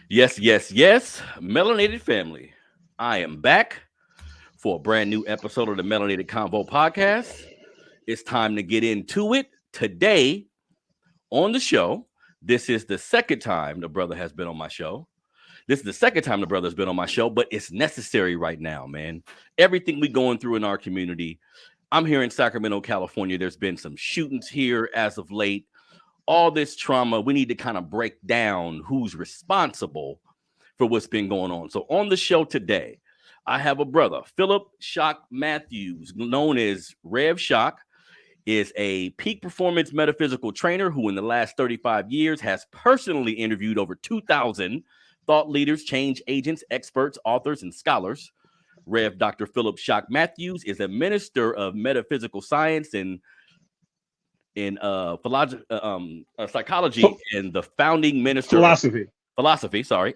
Yes, yes, yes. Melanated family. I am back for a brand new episode of the Melanated Convo podcast. It's time to get into it. Today on the show, this is the second time the brother has been on my show. This is the second time the brother's been on my show, but it's necessary right now, man. Everything we going through in our community. I'm here in Sacramento, California. There's been some shootings here as of late. All this trauma, we need to kind of break down who's responsible for what's been going on. So on the show today, I have a brother, Philippe Shock Matthews, known as REV Shock, is a peak performance metaphysical trainer who in the last 35 years has personally interviewed over 2,000 thought leaders, change agents, experts, authors, and scholars. Rev. Dr. Philippe Shock Matthews is a minister of metaphysical science and in psychology and the founding minister philosophy,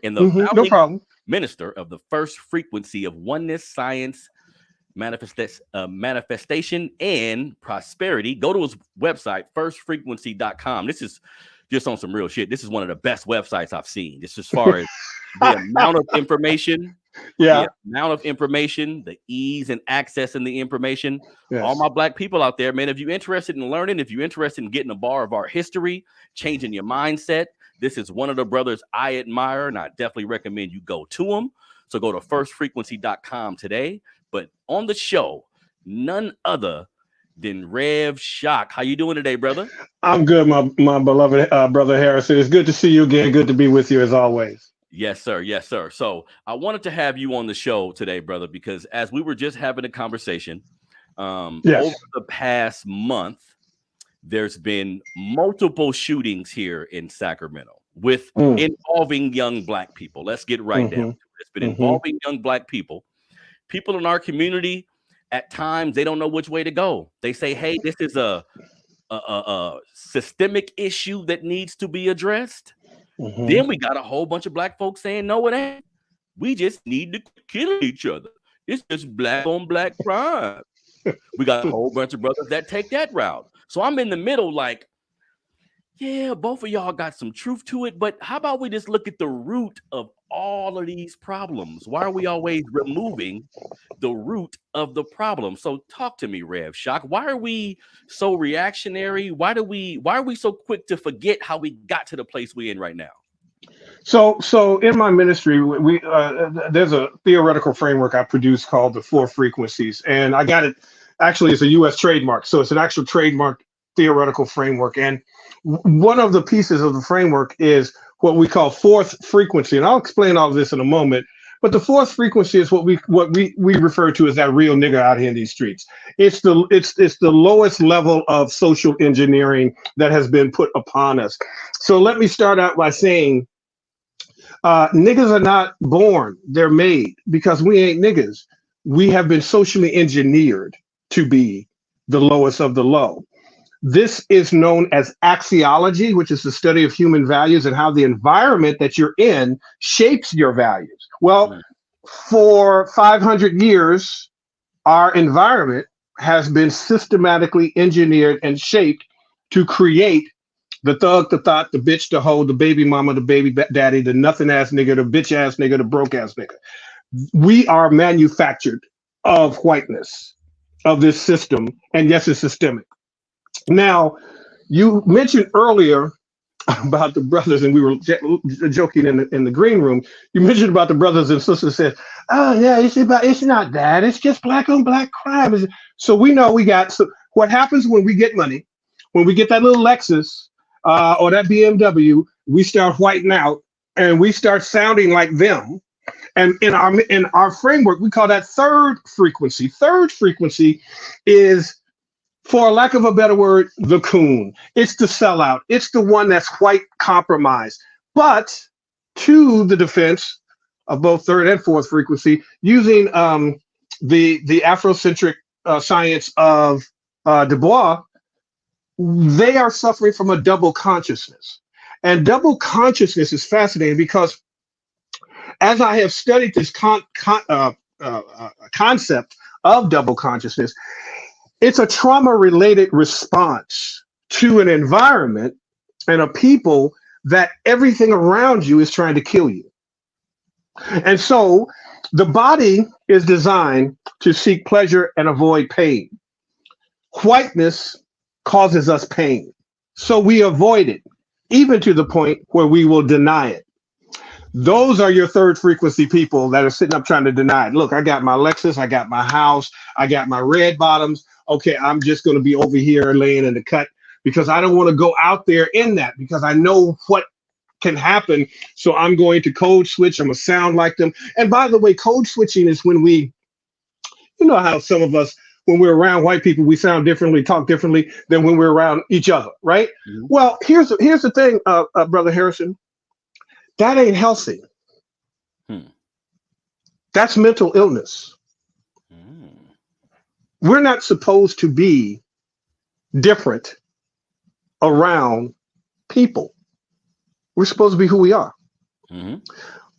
and the founding minister of the first frequency of oneness, science, manifestation, and prosperity. Go to his website, firstfrequency.com. This is just on some real shit. This is one of the best websites I've seen. Just as far as the amount of information, the ease and accessing the information. Yes. All my black people out there, man, if you're interested in learning, if you're interested in getting a bar of our history, changing your mindset, this is one of the brothers I admire, and I definitely recommend you go to them. So go to firstfrequency.com today. But on the show, none other than Rev Shock. How you doing today, brother? I'm good, my beloved brother Harrison. It's good to see you again. Good to be with you as always. Yes, sir. Yes, sir. So I wanted to have you on the show today, brother, because as we were just having a conversation, over the past month, there's been multiple shootings here in Sacramento with involving young black people. Let's get right down to it. It's been involving young black people. People in our community, at times, they don't know which way to go. They say, hey, this is a systemic issue that needs to be addressed. Then we got a whole bunch of black folks saying, no, it ain't. We just need to kill each other. It's just black on black crime. We got a whole bunch of brothers that take that route. So I'm in the middle like, yeah, both of y'all got some truth to it, but how about we just look at the root of all of these problems? Why are we always removing the root of the problem? So talk to me, Rev Shock. Why are we so reactionary? Why are we so quick to forget how we got to the place we're in right now? So in my ministry, we there's a theoretical framework I produce called the Four Frequencies, and I got it. Actually, it's a U.S. trademark, so it's an actual trademark theoretical framework. And one of the pieces of the framework is what we call fourth frequency, and I'll explain all of this in a moment. But the fourth frequency is what we refer to as that real nigga out here in these streets. It's the lowest level of social engineering that has been put upon us. So let me start out by saying, niggas are not born; they're made, because we ain't niggas. We have been socially engineered to be the lowest of the low. This is known as axiology, which is the study of human values and how the environment that you're in shapes your values. Well, for 500 years, our environment has been systematically engineered and shaped to create the thug, the thought, the bitch, the hoe, the baby mama, the baby daddy, the nothing ass nigga, the bitch ass nigga, the broke ass nigga. We are manufactured of whiteness, of this system, and yes, it's systemic. Now, you mentioned earlier about the brothers, and we were joking in the green room. You mentioned about the brothers and sisters said, "Oh yeah, it's not that. It's just black on black crime." So we know we got. So what happens when we get money, when we get that little Lexus or that BMW, we start whiting out and we start sounding like them. And in our framework, we call that third frequency. Third frequency is, for lack of a better word, the coon. It's the sellout. It's the one that's white compromised. But to the defense of both third and fourth frequency, using the Afrocentric science of Du Bois, they are suffering from a double consciousness. And double consciousness is fascinating because as I have studied this concept of double consciousness, it's a trauma-related response to an environment and a people that everything around you is trying to kill you. And so the body is designed to seek pleasure and avoid pain. Whiteness causes us pain. So we avoid it, even to the point where we will deny it. Those are your third frequency people that are sitting up trying to deny it. Look, I got my Lexus, I got my house, I got my red bottoms. Okay, I'm just going to be over here laying in the cut because I don't want to go out there in that because I know what can happen. So I'm going to code switch. I'm going to sound like them. And by the way, code switching is when we, you know how some of us, when we're around white people, we sound differently, talk differently than when we're around each other, right? Mm-hmm. Well, here's the thing, Brother Harrison. That ain't healthy. That's mental illness. We're not supposed to be different around people. We're supposed to be who we are. Mm-hmm.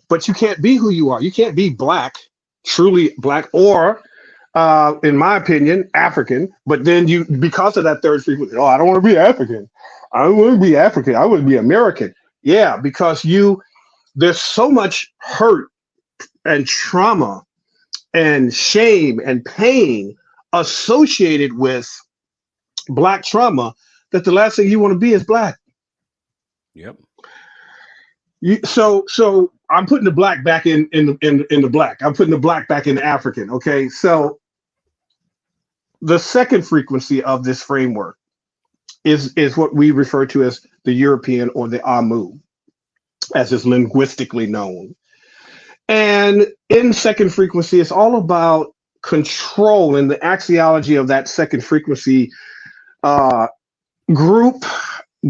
But you can't be who you are. You can't be black, truly black, or in my opinion, African. But then you, because of that third frequency, I don't want to be African. I don't want to be African. I want to be American. Yeah, because there's so much hurt and trauma and shame and pain associated with black trauma that the last thing you want to be is black. Yep. So I'm putting the black back in the black. I'm putting the black back in the African. Okay. So the second frequency of this framework is what we refer to as the European or the Amu, as is linguistically known. And in second frequency, it's all about control, and the axiology of that second frequency group,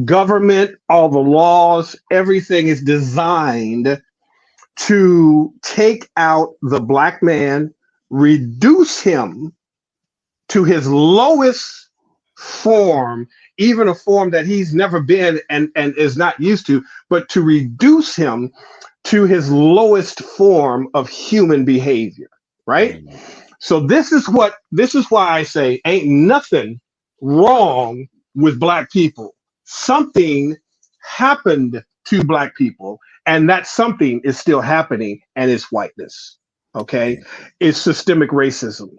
government, all the laws, everything is designed to take out the black man, reduce him to his lowest form, even a form that he's never been and is not used to, but to reduce him to his lowest form of human behavior, right? So this is why I say ain't nothing wrong with black people. Something happened to black people, and that something is still happening, and it's whiteness. Okay, it's systemic racism.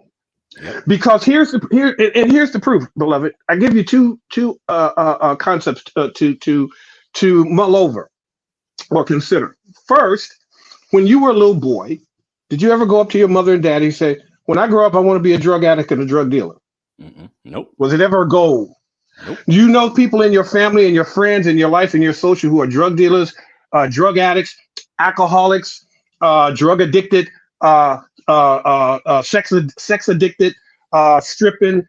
Because here's the proof, beloved. I give you two concepts to mull over or consider. First, when you were a little boy, did you ever go up to your mother and daddy and say, "When I grow up, I want to be a drug addict and a drug dealer"? Nope. Was it ever a goal? Nope. Do you know people in your family and your friends in your life and your social who are drug dealers, drug addicts, alcoholics, drug addicted, sex addicted, stripping,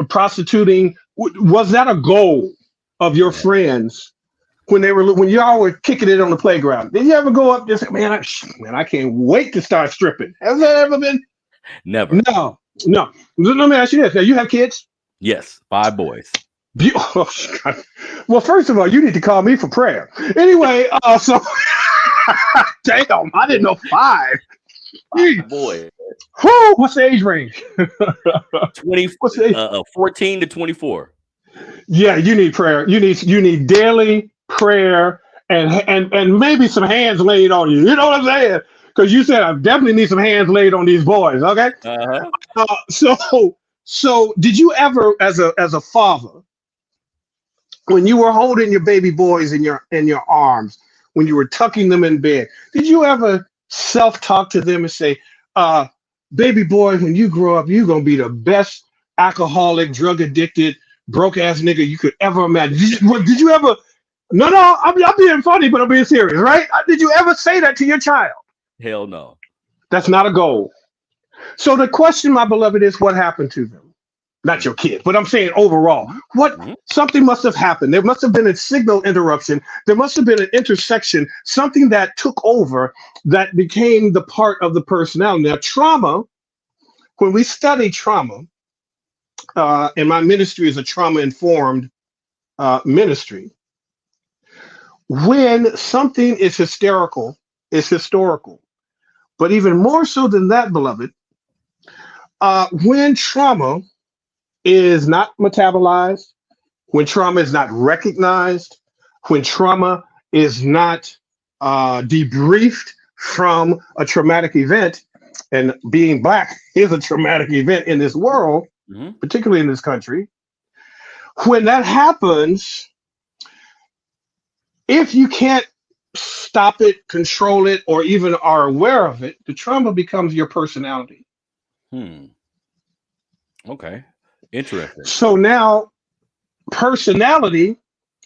prostituting? Was that a goal of your friends when y'all were kicking it on the playground? Did you ever go up there and say, man, I can't wait to start stripping? Has that ever been? Never. No. Let me ask you this. Now, you have kids? Yes, 5 boys. Well, first of all, you need to call me for prayer. Anyway, so damn, I didn't know 5. 5 boys. Who? What's the age range? 14 to 24. Yeah, you need prayer. You need daily prayer and maybe some hands laid on you. You know what I'm saying? Because you said I definitely need some hands laid on these boys. Okay. So did you ever, as a father, when you were holding your baby boys in your arms, when you were tucking them in bed, did you ever self-talk to them and say, baby boy, when you grow up, you're gonna be the best alcoholic, drug addicted, broke ass nigga you could ever imagine? Did you ever? No, I'm being funny, but I'm being serious, right? Did you ever say that to your child? Hell no. That's not a goal. So the question, my beloved, is what happened to them? Not your kid, but I'm saying overall, something must have happened. There must have been a signal interruption. There must have been an intersection, something that took over, that became the part of the personality. Now, trauma, when we study trauma, and my ministry is a trauma-informed ministry, when something is hysterical, it's historical. But even more so than that, beloved, when trauma is not metabolized, when trauma is not recognized, when trauma is not debriefed from a traumatic event, and being black is a traumatic event in this world, particularly in this country. When that happens, if you can't stop it, control it, or even are aware of it, the trauma becomes your personality. Okay. Interesting. So now, personality,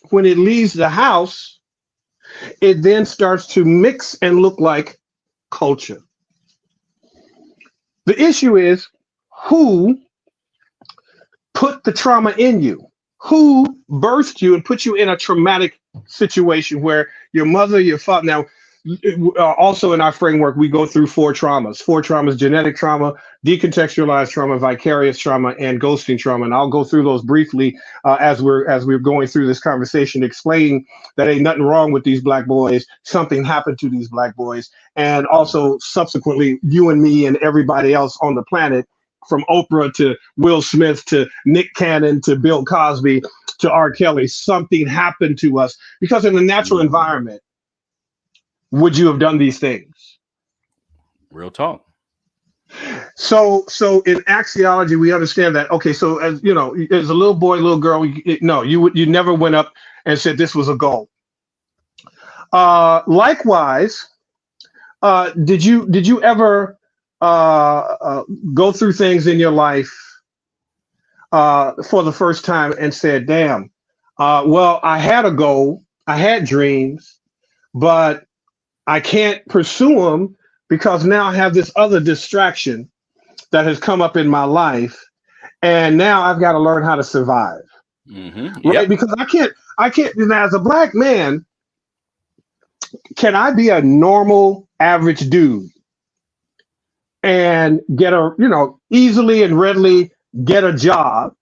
when it leaves the house, it then starts to mix and look like culture. The issue is who put the trauma in you? Who birthed you and put you in a traumatic situation where your mother, your father? Now, also in our framework, we go through four traumas: genetic trauma, decontextualized trauma, vicarious trauma, and ghosting trauma. And I'll go through those briefly as we're going through this conversation, explaining that ain't nothing wrong with these black boys. Something happened to these black boys. And also subsequently, you and me and everybody else on the planet, from Oprah to Will Smith to Nick Cannon to Bill Cosby to R. Kelly, something happened to us because in a natural environment, would you have done these things? Real talk. So in axiology, we understand that. Okay, so as you know, as a little boy, little girl, you never went up and said this was a goal. Likewise, did you ever go through things in your life for the first time and said, "Damn, well, I had a goal, I had dreams, but I can't pursue them because now I have this other distraction that has come up in my life, and now I've got to learn how to survive." Right? Because I can't. As a black man, can I be a normal, average dude and get easily and readily get a job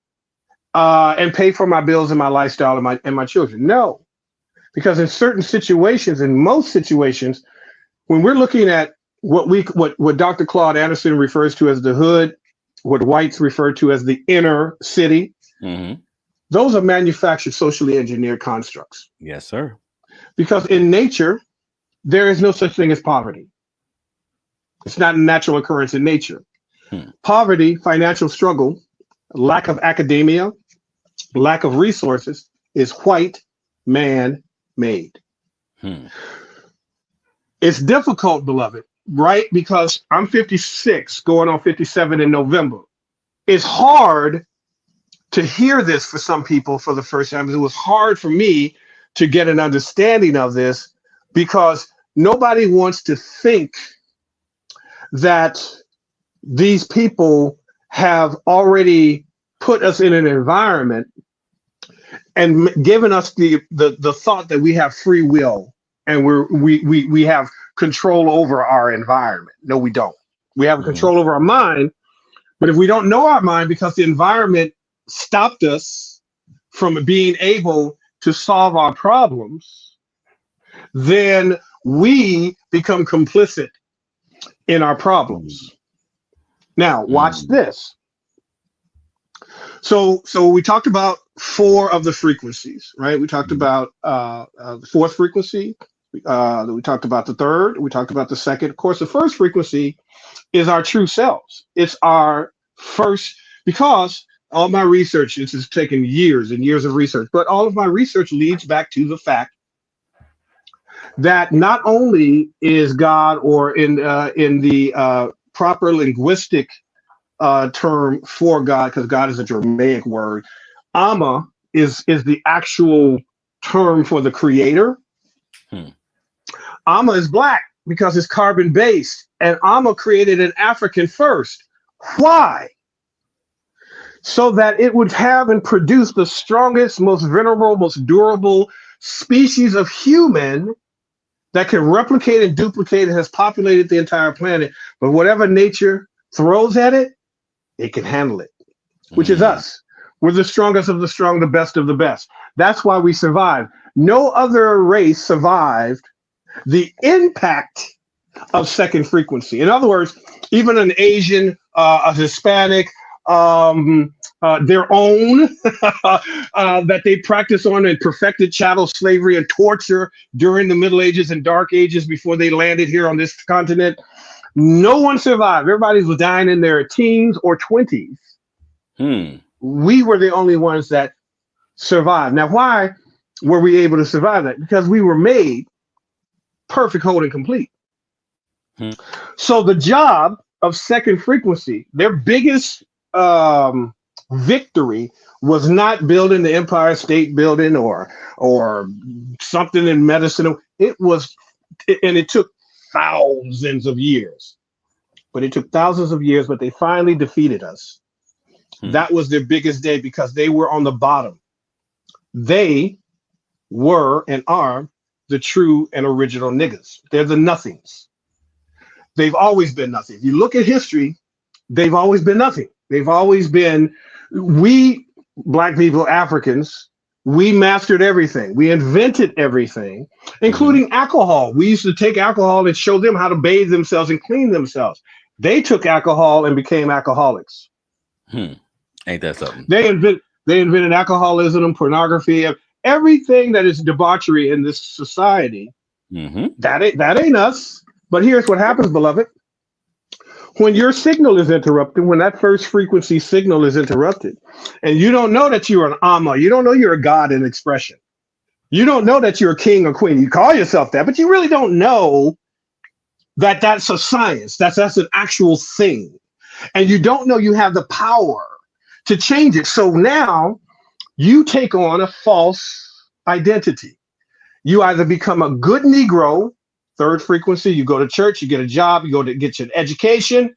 and pay for my bills and my lifestyle and my children? No. Because in certain situations, in most situations, when we're looking at what Dr. Claude Anderson refers to as the hood, what whites refer to as the inner city, those are manufactured, socially engineered constructs. Yes, sir. Because in nature, there is no such thing as poverty. It's not a natural occurrence in nature. Poverty, financial struggle, lack of academia, lack of resources is white man made. It's difficult, beloved, right? Because I'm 56, going on 57 in November. It's hard to hear this for some people for the first time. It was hard for me to get an understanding of this because nobody wants to think that these people have already put us in an environment and given us the thought that we have free will and we have control over our environment. No, we don't. We have control over our mind, but if we don't know our mind because the environment stopped us from being able to solve our problems, then we become complicit in our problems. Now, watch this. So we talked about four of the frequencies, right? We talked about the fourth frequency. We talked about the third. We talked about the second. Of course, the first frequency is our true selves. It's our first, because all my research, this has taken years and years of research, but all of my research leads back to the fact that not only is God, or in the proper linguistic term for God, because God is a Germanic word, Amma is the actual term for the creator. Amma is black because it's carbon based, and Amma created an African first. Why? So that it would have and produce the strongest, most venerable, most durable species of human that can replicate and duplicate and has populated the entire planet. But whatever nature throws at it, it can handle it, which is us. We're the strongest of the strong, the best of the best. That's why we survived. No other race survived the impact of second frequency. In other words, even an Asian, a Hispanic, their own that they practiced on and perfected chattel slavery and torture during the Middle Ages and Dark Ages before they landed here on this continent. No one survived. Everybody was dying in their teens or 20s. We were the only ones that survived. Now, why were we able to survive that? Because we were made perfect, whole, and complete. So the job of second frequency, their biggest victory was not building the Empire State Building or something in medicine. It was, and it took thousands of years. But it took thousands of years, but they finally defeated us. That was their biggest day because they were on the bottom. They were and are the true and original niggas. They're the nothings. They've always been nothing. If you look at history, they've always been nothing. They've always been, we Black people, Africans, we mastered everything. We invented everything, including alcohol. We used to take alcohol and show them how to bathe themselves and clean themselves. They took alcohol and became alcoholics. Ain't that something? They invented alcoholism, pornography, everything that is debauchery in this society. That ain't us. But here's what happens, beloved. When your signal is interrupted, when that first frequency signal is interrupted, and you don't know that you're an Amma, you don't know you're a God in expression. You don't know that you're a king or queen. You call yourself that, but you really don't know that that's a science. That's an actual thing. And you don't know you have the power to change it. So now you take on a false identity. You either become a good Negro, third frequency, you go to church, you get a job, you go to get your education,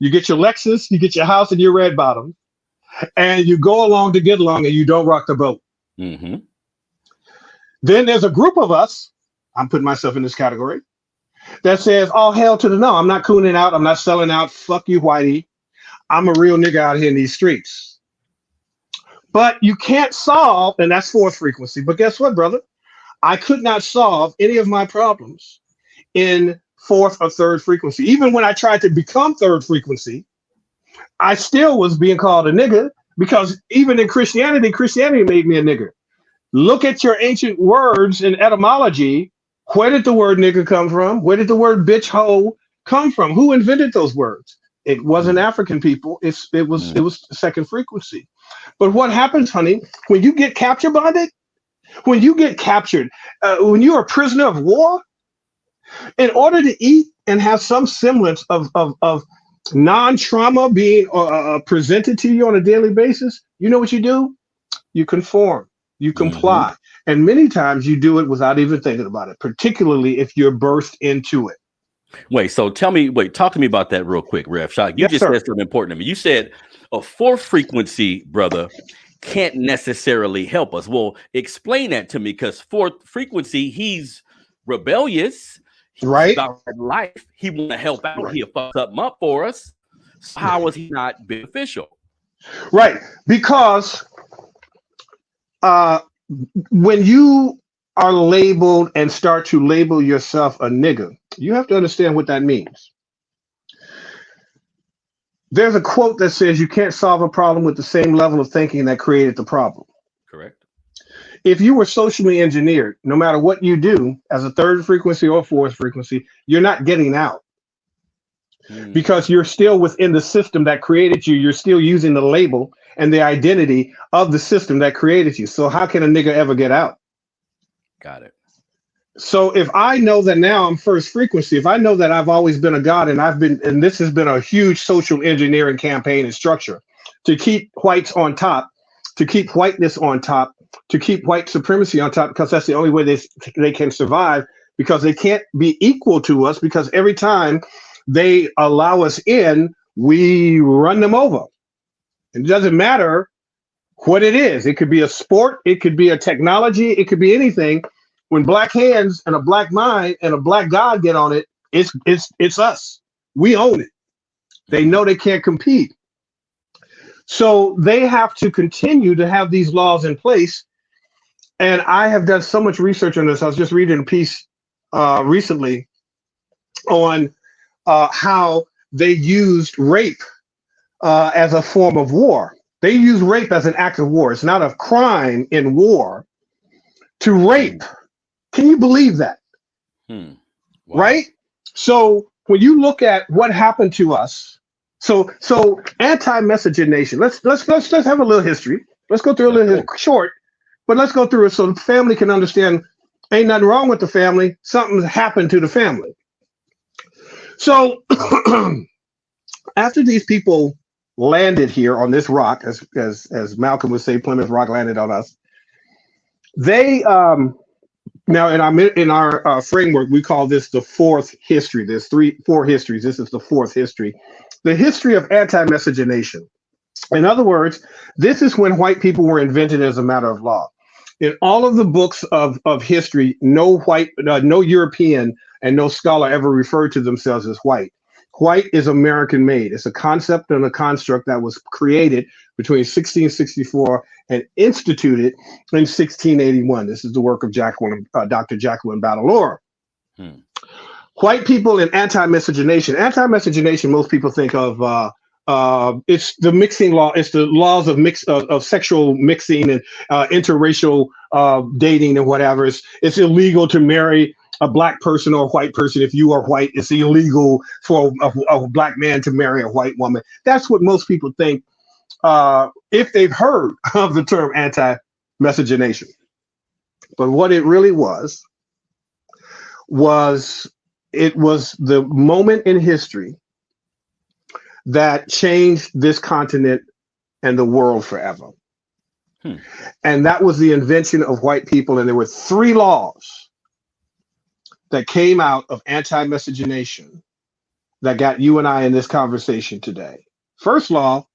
you get your Lexus, you get your house and your red bottom, and you go along to get along and you don't rock the boat. Then there's a group of us, I'm putting myself in this category, that says, all hell to the no, I'm not cooning out, I'm not selling out, fuck you, Whitey. I'm a real nigga out here in these streets. But you can't solve, and that's fourth frequency, but guess what, brother? I could not solve any of my problems in fourth or third frequency. Even when I tried to become third frequency, I still was being called a nigga because even in Christianity made me a nigger. Look at your ancient words in etymology. Where did the word nigger come from? Where did the word bitch hoe come from? Who invented those words? It wasn't African people. It was second frequency. But what happens, honey, when you get capture bonded, when you get captured, when you're a prisoner of war, in order to eat and have some semblance of non-trauma being presented to you on a daily basis, you know what you do? You conform, you comply. And many times you do it without even thinking about it, particularly if you're birthed into it. Talk to me about that real quick, Rev Shock. You just said something important to me. You said a fourth frequency, brother, can't necessarily help us. Well, explain that to me, because fourth frequency, he's rebellious, right? About life, he want to help out. Right. He'll fuck something up for us. So how is he not beneficial? Right, because when you are labeled and start to label yourself a nigga, you have to understand what that means. There's a quote that says you can't solve a problem with the same level of thinking that created the problem. Correct. If you were socially engineered, no matter what you do as a third frequency or fourth frequency, you're not getting out because you're still within the system that created you. You're still using the label and the identity of the system that created you. So how can a nigga ever get out? Got it. So if I know that now I'm first frequency, if I know that I've always been a god and this has been a huge social engineering campaign and structure to keep whites on top, to keep whiteness on top, to keep white supremacy on top, because that's the only way they can survive, because they can't be equal to us, because every time they allow us in, we run them over. It doesn't matter what it is. It could be a sport, it could be a technology, it could be anything. When black hands and a black mind and a black God get on it, it's us. We own it. They know they can't compete. So they have to continue to have these laws in place. And I have done so much research on this. I was just reading a piece recently on how they used rape as a form of war. They use rape as an act of war. It's not a crime in war to rape. Can you believe that? Wow. Right? So when you look at what happened to us, so anti-miscegenation. Let's have a little history. Let's go through a little short, but let's go through it so the family can understand. Ain't nothing wrong with the family. Something's happened to the family. So after these people landed here on this rock, as Malcolm would say, Plymouth Rock landed on us. They now in our framework, we call this the fourth history. There's four histories. This is the fourth history, the history of anti-miscegenation. In other words, this is when white people were invented as a matter of law. In all of the books of history, no European and no scholar ever referred to themselves as white. White is American made. It's a concept and a construct that was created between 1664 and instituted in 1681. This is the work of Dr. Jacqueline Badalore. White people in anti-miscegenation. Anti-miscegenation, most people think of it's the mixing law. It's the laws of sexual mixing and interracial dating and whatever. It's illegal to marry a black person or a white person. If you are white, it's illegal for a black man to marry a white woman. That's what most people think if they've heard of the term anti-miscegenation. But what it really was it was the moment in history that changed this continent and the world forever. And that was the invention of white people. And there were three laws that came out of anti-miscegenation that got you and I in this conversation today. First law,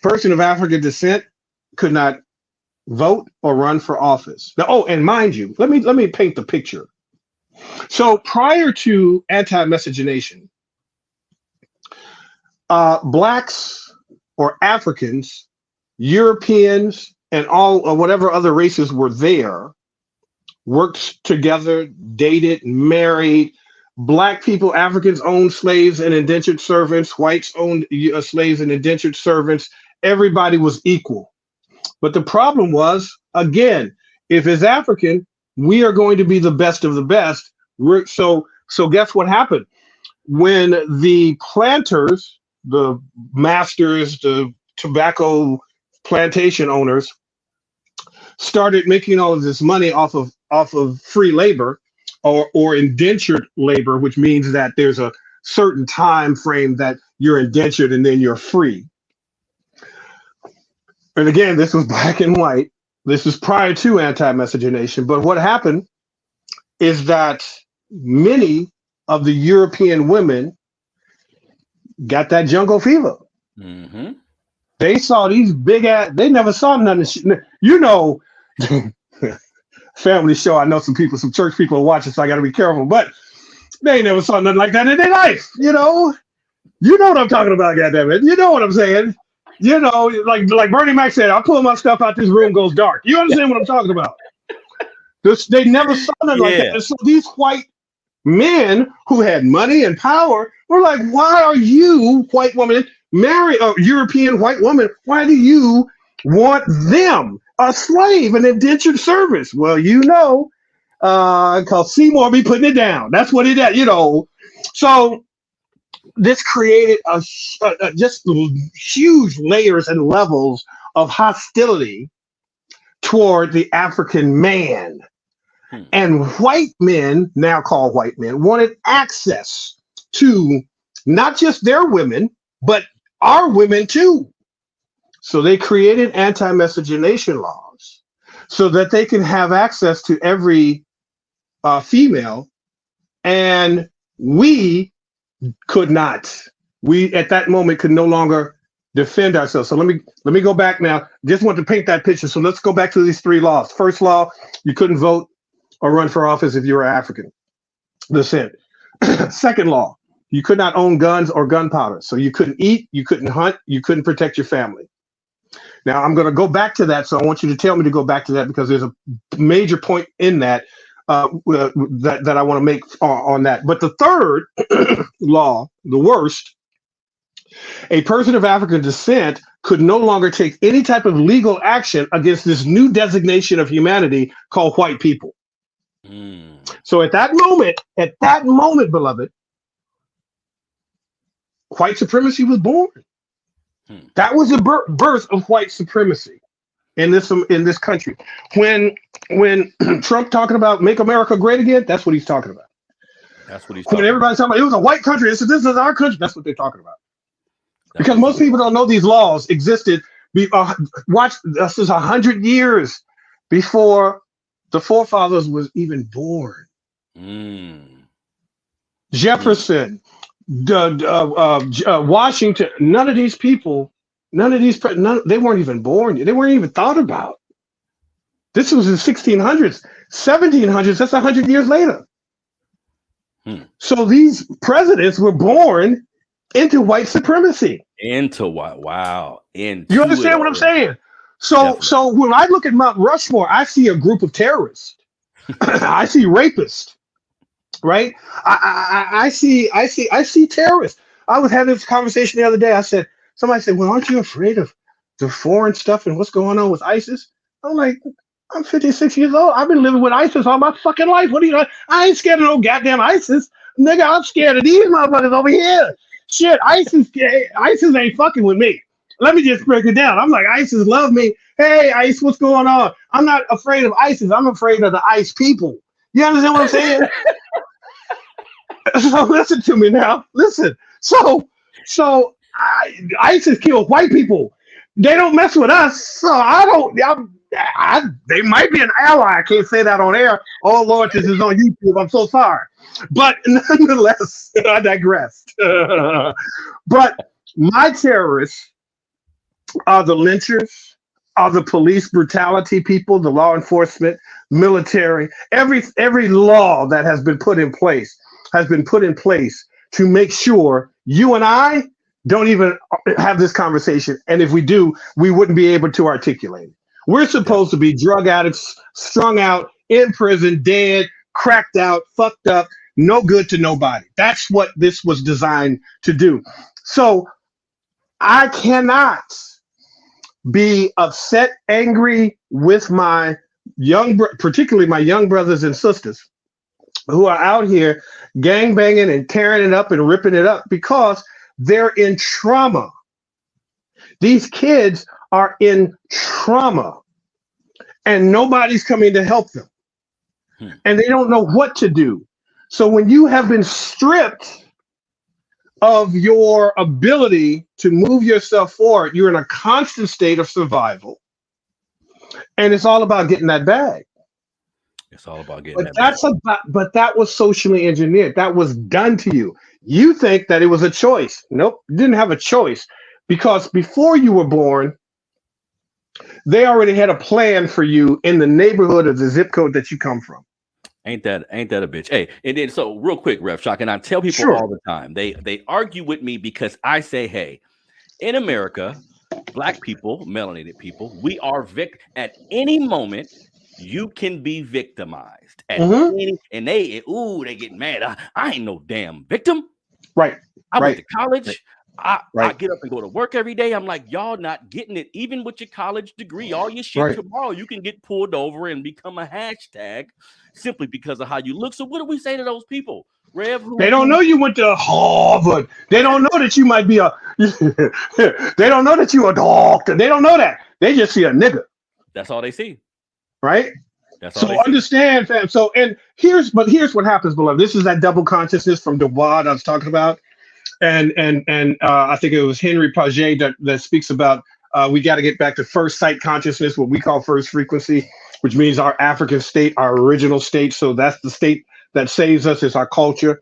person of African descent could not vote or run for office. Now, and mind you, let me paint the picture. So prior to anti-miscegenation, blacks or Africans, Europeans, and all or whatever other races were there, worked together, dated, married. Black people, Africans owned slaves and indentured servants. Whites owned slaves and indentured servants. Everybody was equal. But the problem was, again, if it's African, we are going to be the best of the best. So guess what happened? When the planters, the masters, the tobacco plantation owners started making all of this money off of free labor or indentured labor, which means that there's a certain time frame that you're indentured and then you're free. And again, this was black and white. This is prior to anti-miscegenation. But what happened is that many of the European women got that jungle fever. Mm-hmm. They saw these big ass, they never saw none of shit. You know, family show, I know some church people are watching, so I got to be careful, but they ain't never saw nothing like that in their life. You know what I'm talking about, goddammit. You know what I'm saying? You know, like Bernie Mac said, I'll pull my stuff out, this room goes dark. You understand what I'm talking about? They never saw nothing like that. And so these white men who had money and power were like, why are you, white woman, marry a European white woman? Why do you want them, a slave, an indentured servant? Well, because Seymour be putting it down. That's what it is, So this created just huge layers and levels of hostility toward the African man. And white men, now called white men, wanted access to not just their women, but our women too. So they created anti-miscegenation laws so that they can have access to every female. And we could not. We at that moment could no longer defend ourselves. So let me go back now. Just want to paint that picture. So let's go back to these three laws. First law, you couldn't vote or run for office if you were African descent. Second law, you could not own guns or gunpowder. So you couldn't eat, you couldn't hunt, you couldn't protect your family. Now I'm going to go back to that. So I want you to tell me to go back to that because there's a major point in that that I want to make on that. But the third law, the worst, A person of African descent could no longer take any type of legal action against this new designation of humanity called white people. So at that moment, beloved, white supremacy was born. That was the birth of white supremacy in this country. When Trump talking about make America great again, that's what he's talking about. That's what he's talking when everybody's talking about it was a white country, this is our country. That's what they're talking about. Because most people don't know these laws existed. Watch, this is 100 years before the forefathers was even born. Jefferson, Washington, none of these people, they weren't even born. They weren't even thought about. This was in 1600s, 1700s. That's 100 years later. So these presidents were born into white supremacy. Wow. You understand what I'm saying? So when I look at Mount Rushmore, I see a group of terrorists. I see rapists, right? I see terrorists. I was having this conversation the other day. Somebody said, well, aren't you afraid of the foreign stuff and what's going on with ISIS? I'm like, I'm 56 years old. I've been living with ISIS all my fucking life. What do you know? I ain't scared of no goddamn ISIS. Nigga, I'm scared of these motherfuckers over here. Shit, ISIS ain't fucking with me. Let me just break it down. I'm like, ISIS love me. Hey, ICE, what's going on? I'm not afraid of ISIS. I'm afraid of the ICE people. You understand what I'm saying? So listen to me now. Listen. So ISIS killed white people. They don't mess with us. So they might be an ally. I can't say that on air. Oh Lord, this is on YouTube. I'm so sorry. But nonetheless, I digressed. But my terrorists are the lynchers, are the police brutality people, the law enforcement, military. Every law that has been put in place to make sure you and I don't even have this conversation. And if we do, we wouldn't be able to articulate it. We're supposed to be drug addicts, strung out, in prison, dead, cracked out, fucked up, no good to nobody. That's what this was designed to do. So I cannot be upset, angry with my particularly my young brothers and sisters who are out here gangbanging and tearing it up and ripping it up because they're in trauma. These kids are in trauma and nobody's coming to help them. And they don't know what to do. So when you have been stripped of your ability to move yourself forward, you're in a constant state of survival. And it's all about getting that bag. It's all about getting that bag. But that was socially engineered. That was done to you. You think that it was a choice. Nope, you didn't have a choice. Because before you were born, they already had a plan for you in the neighborhood of the zip code that you come from. Ain't that a bitch? Hey, and then so real quick, Rev Shock, and I tell people all the time, they argue with me because I say, hey, in America, Black people, melanated people, we are at any moment you can be victimized. At any, and they get mad. I ain't no damn victim. Right. I went to college. I get up and go to work every day. I'm like, y'all not getting it. Even with your college degree, all your shit tomorrow, you can get pulled over and become a hashtag simply because of how you look. So what do we say to those people? Rev, they don't know you went to Harvard. They don't know that you might be they don't know that you're a doctor. They don't know that. They just see a nigga. That's all they see. Right? That's all so understand, fam. So here's what happens, beloved. This is that double consciousness from Dewad I was talking about. And I think it was Henry Paget that speaks about we got to get back to first sight consciousness, what we call first frequency, which means our African state, our original state. So that's the state that saves us, is our culture.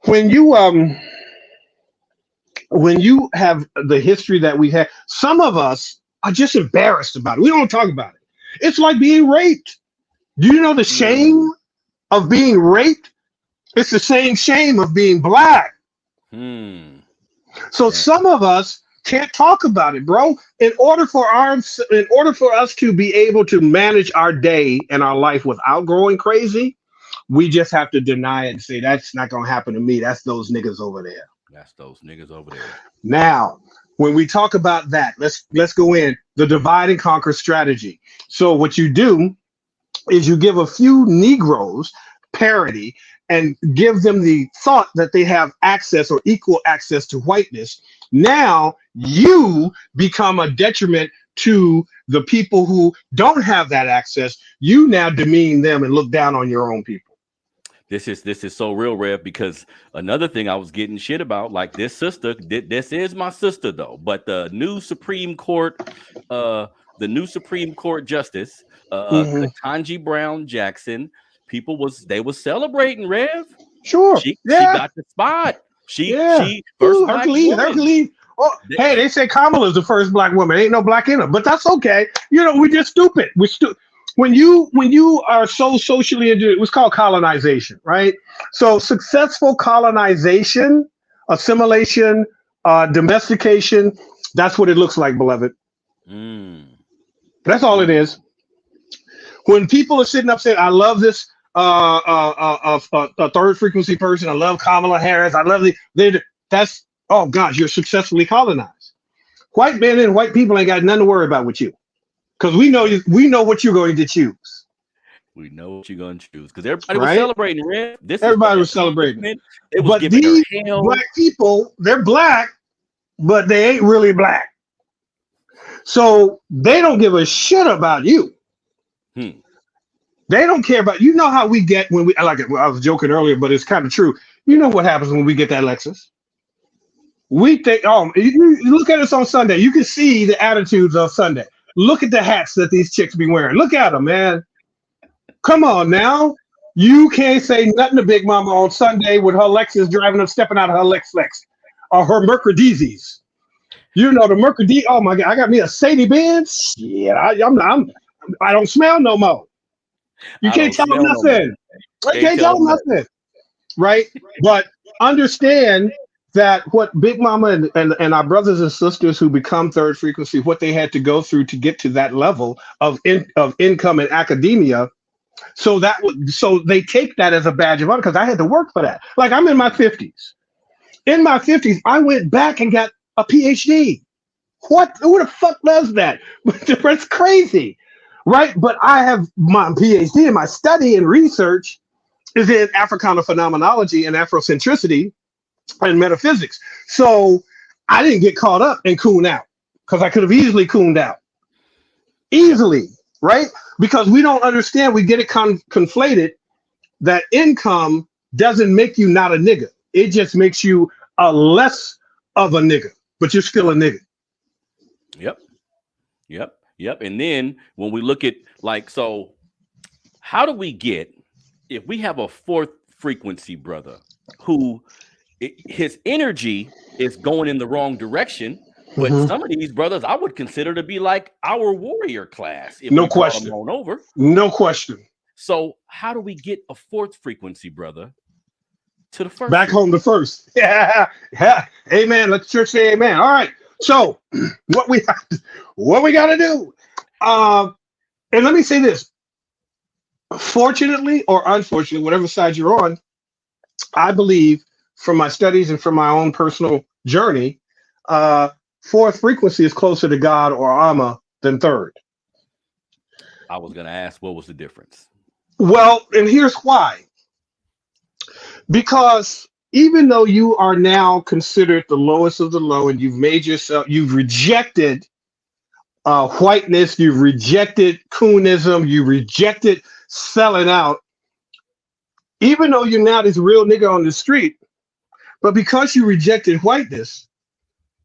When you have the history that we have, some of us are just embarrassed about it. We don't talk about it. It's like being raped. Do you know the shame of being raped? It's the same shame of being Black. So some of us can't talk about it, bro. In order for us to be able to manage our day and our life without going crazy, we just have to deny it and say that's not gonna happen to me. That's those niggas over there. That's those niggas over there. Now, when we talk about that, let's go in the divide and conquer strategy. So what you do is you give a few Negroes parity and give them the thought that they have access or equal access to whiteness. Now you become a detriment to the people who don't have that access. You now demean them and look down on your own people. This is so real, Rev, because another thing I was getting shit about, like this sister, this is my sister though, but the new Supreme Court Justice, Ketanji Brown Jackson, they was celebrating, Rev. Sure. She got the spot. She first black woman. Oh, hey, they say Kamala's the first black woman. Ain't no black in her, but that's okay. You know, we're just stupid. We're stupid. When you are so socially into it was called colonization, right? So successful colonization, assimilation, domestication, that's what it looks like, beloved. That's all it is. When people are sitting up saying, I love this a third frequency person, I love Kamala Harris, I love that's, oh gosh, you're successfully colonized. White men and white people ain't got nothing to worry about with you. Because we know what you're going to choose. We know what you're going to choose. Because everybody was celebrating, Red. Everybody was celebrating. It was but these black people, they're black, but they ain't really black. So they don't give a shit about you. They don't care about, you know how we get when we, I was joking earlier, but it's kind of true. You know what happens when we get that Lexus? We think, you look at us on Sunday. You can see the attitudes on Sunday. Look at the hats that these chicks be wearing. Look at them, man. Come on now. You can't say nothing to Big Mama on Sunday with her Lexus driving up, stepping out of her Lex or her Mercedes. You know, the Mercedes. Oh my God, I got me a Sadie Benz. Yeah, I don't smell no more. You can't tell them nothing. You can't tell them nothing. Right? But understand that what Big Mama and our brothers and sisters who become third frequency, what they had to go through to get to that level of income in academia. So they take that as a badge of honor because I had to work for that. Like I'm in my 50s. In my 50s, I went back and got a PhD. Who the fuck does that? That's crazy. Right? But I have my PhD and my study and research is in Africana phenomenology and Afrocentricity and metaphysics. So I didn't get caught up and coon out because I could have easily cooned out. Easily, right? Because we don't understand, we get it conflated that income doesn't make you not a nigga. It just makes you a less of a nigga, but you're still a nigga. Yep. And then when we look at so how do we get, if we have a fourth frequency brother who his energy is going in the wrong direction, but some of these brothers I would consider to be like our warrior class. No question. On over. No question. So how do we get a fourth frequency brother to the first? Back home to first. Yeah. Amen. Let the church say amen. All right. So what we got to do. And let me say this. Fortunately or unfortunately, whatever side you're on, I believe from my studies and from my own personal journey, fourth frequency is closer to God or Amma than third. I was going to ask, what was the difference? Well, and here's why. Because even though you are now considered the lowest of the low and you've rejected whiteness, you've rejected coonism, you rejected selling out, even though you're now this real nigga on the street, but because you rejected whiteness,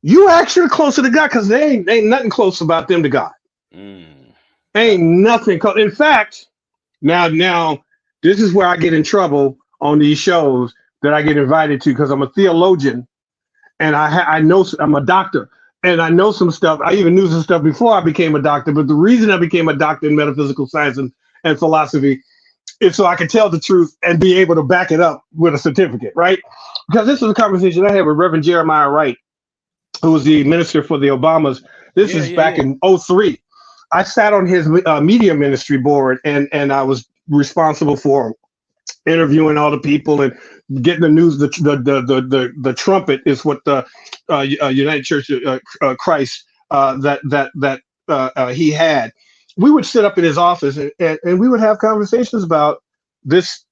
you actually closer to God because they ain't nothing close about them to God. Ain't nothing close. In fact, now this is where I get in trouble on these shows that I get invited to because I'm a theologian and I know I'm a doctor and I know some stuff. I even knew some stuff before I became a doctor, but the reason I became a doctor in metaphysical science and philosophy is so I can tell the truth and be able to back it up with a certificate, right? Because this was a conversation I had with Reverend Jeremiah Wright, who was the minister for the Obamas. This is back in 2003. I sat on his media ministry board and I was responsible for interviewing all the people and getting the news. The trumpet is what the United Church of Christ that he had. We would sit up in his office and we would have conversations about this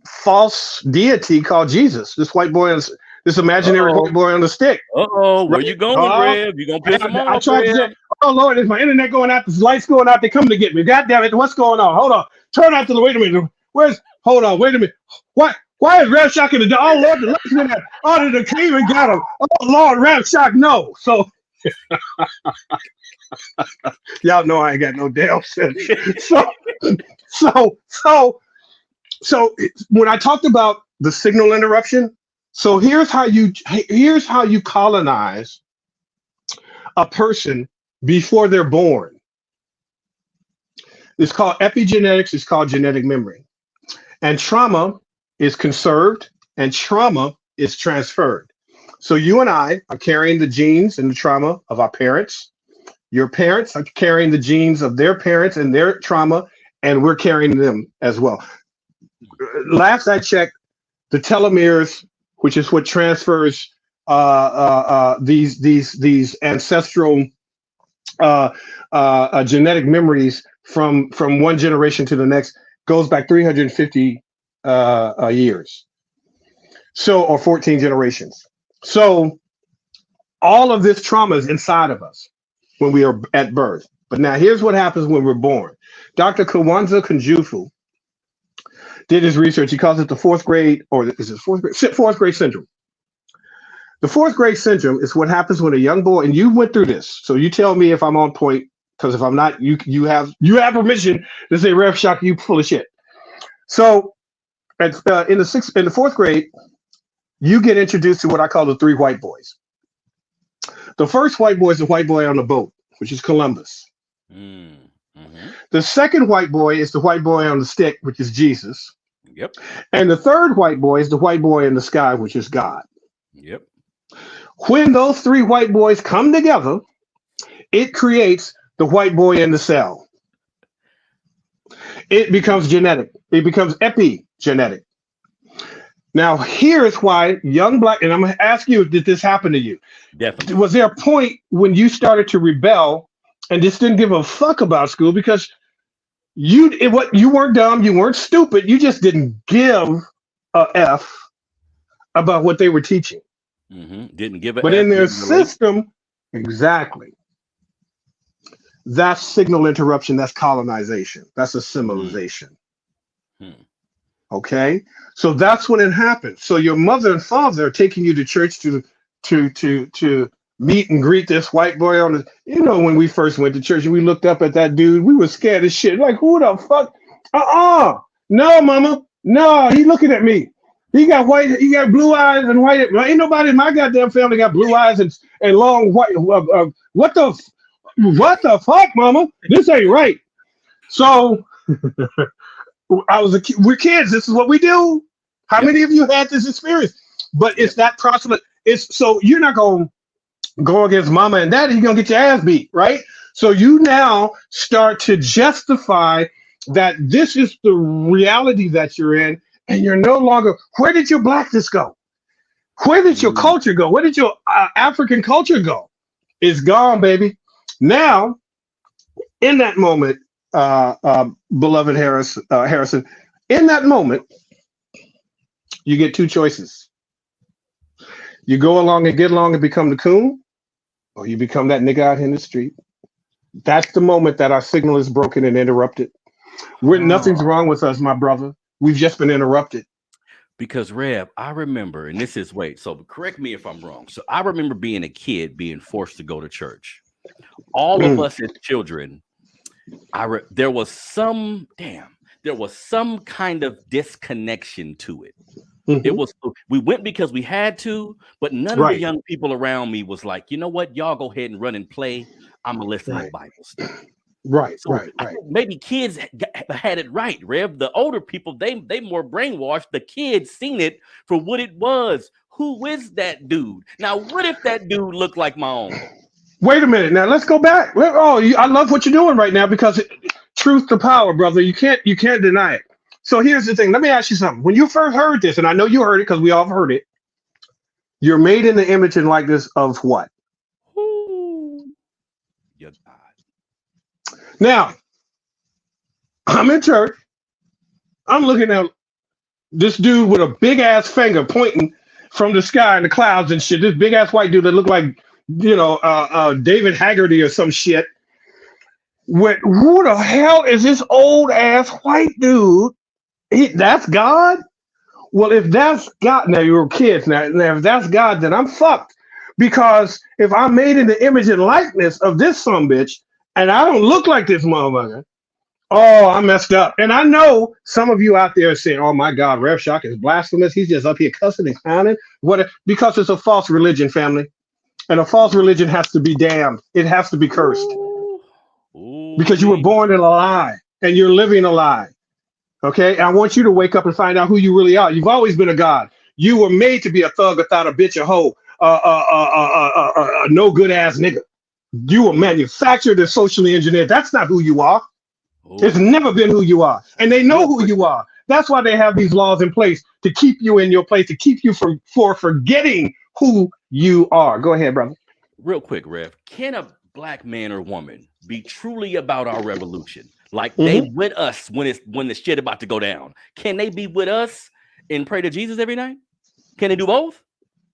false deity called Jesus, this white boy, this imaginary white boy on the stick. Where you going, Rev? You gonna piss him off? I tried to say, oh Lord, is my internet going out? This light's going out. They're coming to get me. God damn it! What's going on? Hold on. Turn out to the. Wait a minute. Hold on. Wait a minute. Why is Rev Shock in the door? Oh Lord, the lights went out. Oh, the came and got him. Oh Lord, Rev Shock, no. So y'all know I ain't got no damn sense. So when I talked about the signal interruption, so here's how you colonize a person before they're born. It's called epigenetics. It's called genetic memory. And trauma is conserved and trauma is transferred. So you and I are carrying the genes and the trauma of our parents. Your parents are carrying the genes of their parents and their trauma, and we're carrying them as well. Last I checked, the telomeres, which is what transfers these ancestral genetic memories from one generation to the next, goes back 350 years, so, or 14 generations. So all of this trauma is inside of us when we are at birth. But now here's what happens when we're born. Dr. Kawanza Kunjufu did his research. He calls it the fourth grade syndrome. The fourth grade syndrome is what happens when a young boy, and you went through this, so you tell me if I'm on point, because if I'm not, you have permission to say, Rev Shock, you full of shit. So in the fourth grade, you get introduced to what I call the three white boys. The first white boy is the white boy on the boat, which is Columbus. Mm-hmm. The second white boy is the white boy on the stick, which is Jesus. Yep. And the third white boy is the white boy in the sky, which is God. Yep. When those three white boys come together, it creates the white boy in the cell. It becomes genetic. It becomes epigenetic. Now, here's why young black, and I'm going to ask you, did this happen to you? Definitely. Was there a point when you started to rebel and just didn't give a fuck about school because you weren't dumb, you weren't stupid, you just didn't give a F about what they were teaching? Mm-hmm. Didn't give a but F, in their system, exactly. That's signal interruption, that's colonization, that's assimilation. Mm-hmm. Okay, so that's when it happens. So your mother and father are taking you to church to meet and greet this white boy on the. You know, when we first went to church and we looked up at that dude, we were scared as shit. Like, who the fuck? No, mama, no. He looking at me. He got blue eyes and white. Ain't nobody in my goddamn family got blue eyes and long white. What the fuck, mama? This ain't right. So. We're kids. This is what we do. How many of you had this experience? But it's that process. It's so you're not gonna go against mama and daddy. You're gonna get your ass beat, right? So you now start to justify that this is the reality that you're in, and you're no longer. Where did your blackness go? Where did your culture go? Where did your African culture go? It's gone, baby. Now, in that moment. Beloved Harrison, in that moment, you get two choices. You go along and get along and become the coon, or you become that nigga out in the street. That's the moment that our signal is broken and interrupted. Nothing's wrong with us, my brother. We've just been interrupted. Because Rev, I remember, and this is so correct me if I'm wrong. So I remember being a kid being forced to go to church. All of us as children. There was some kind of disconnection to it. Mm-hmm. It was we went because we had to, but none of the young people around me was like, you know what, y'all go ahead and run and play. I'm gonna listen to Bible stuff. Right. Maybe kids had it right, Rev. The older people, they more brainwashed. The kids seen it for what it was. Who is that dude? Now, what if that dude looked like my uncle? Wait a minute. Now let's go back. I love what you're doing right now because truth to power, brother. You can't deny it. So here's the thing. Let me ask you something. When you first heard this, and I know you heard it because we all have heard it, you're made in the image and likeness of what? Your God. Now, I'm in church. I'm looking at this dude with a big ass finger pointing from the sky in the clouds and shit. This big ass white dude that looked like, David Haggerty or some shit. Who the hell is this old ass white dude? That's God? Well, if that's God, now you're kids. Now, if that's God, then I'm fucked. Because if I'm made in the image and likeness of this sumbitch, and I don't look like this motherfucker, oh, I messed up. And I know some of you out there are saying, oh my God, Rev Shock is blasphemous. He's just up here cussing and clowning. Because it's a false religion, family. And a false religion has to be damned. It has to be cursed. Ooh. Because you were born in a lie and you're living a lie. Okay? And I want you to wake up and find out who you really are. You've always been a God. You were made to be a thug, a thought, a bitch, a hoe, a no good ass nigga. You were manufactured and socially engineered. That's not who you are. Ooh. It's never been who you are. And they know who you are. That's why they have these laws in place to keep you in your place, to keep you from forgetting who you are. Go ahead, brother. Real quick, Rev. Can a black man or woman be truly about our revolution? Like they with us when the shit about to go down. Can they be with us and pray to Jesus every night? Can they do both?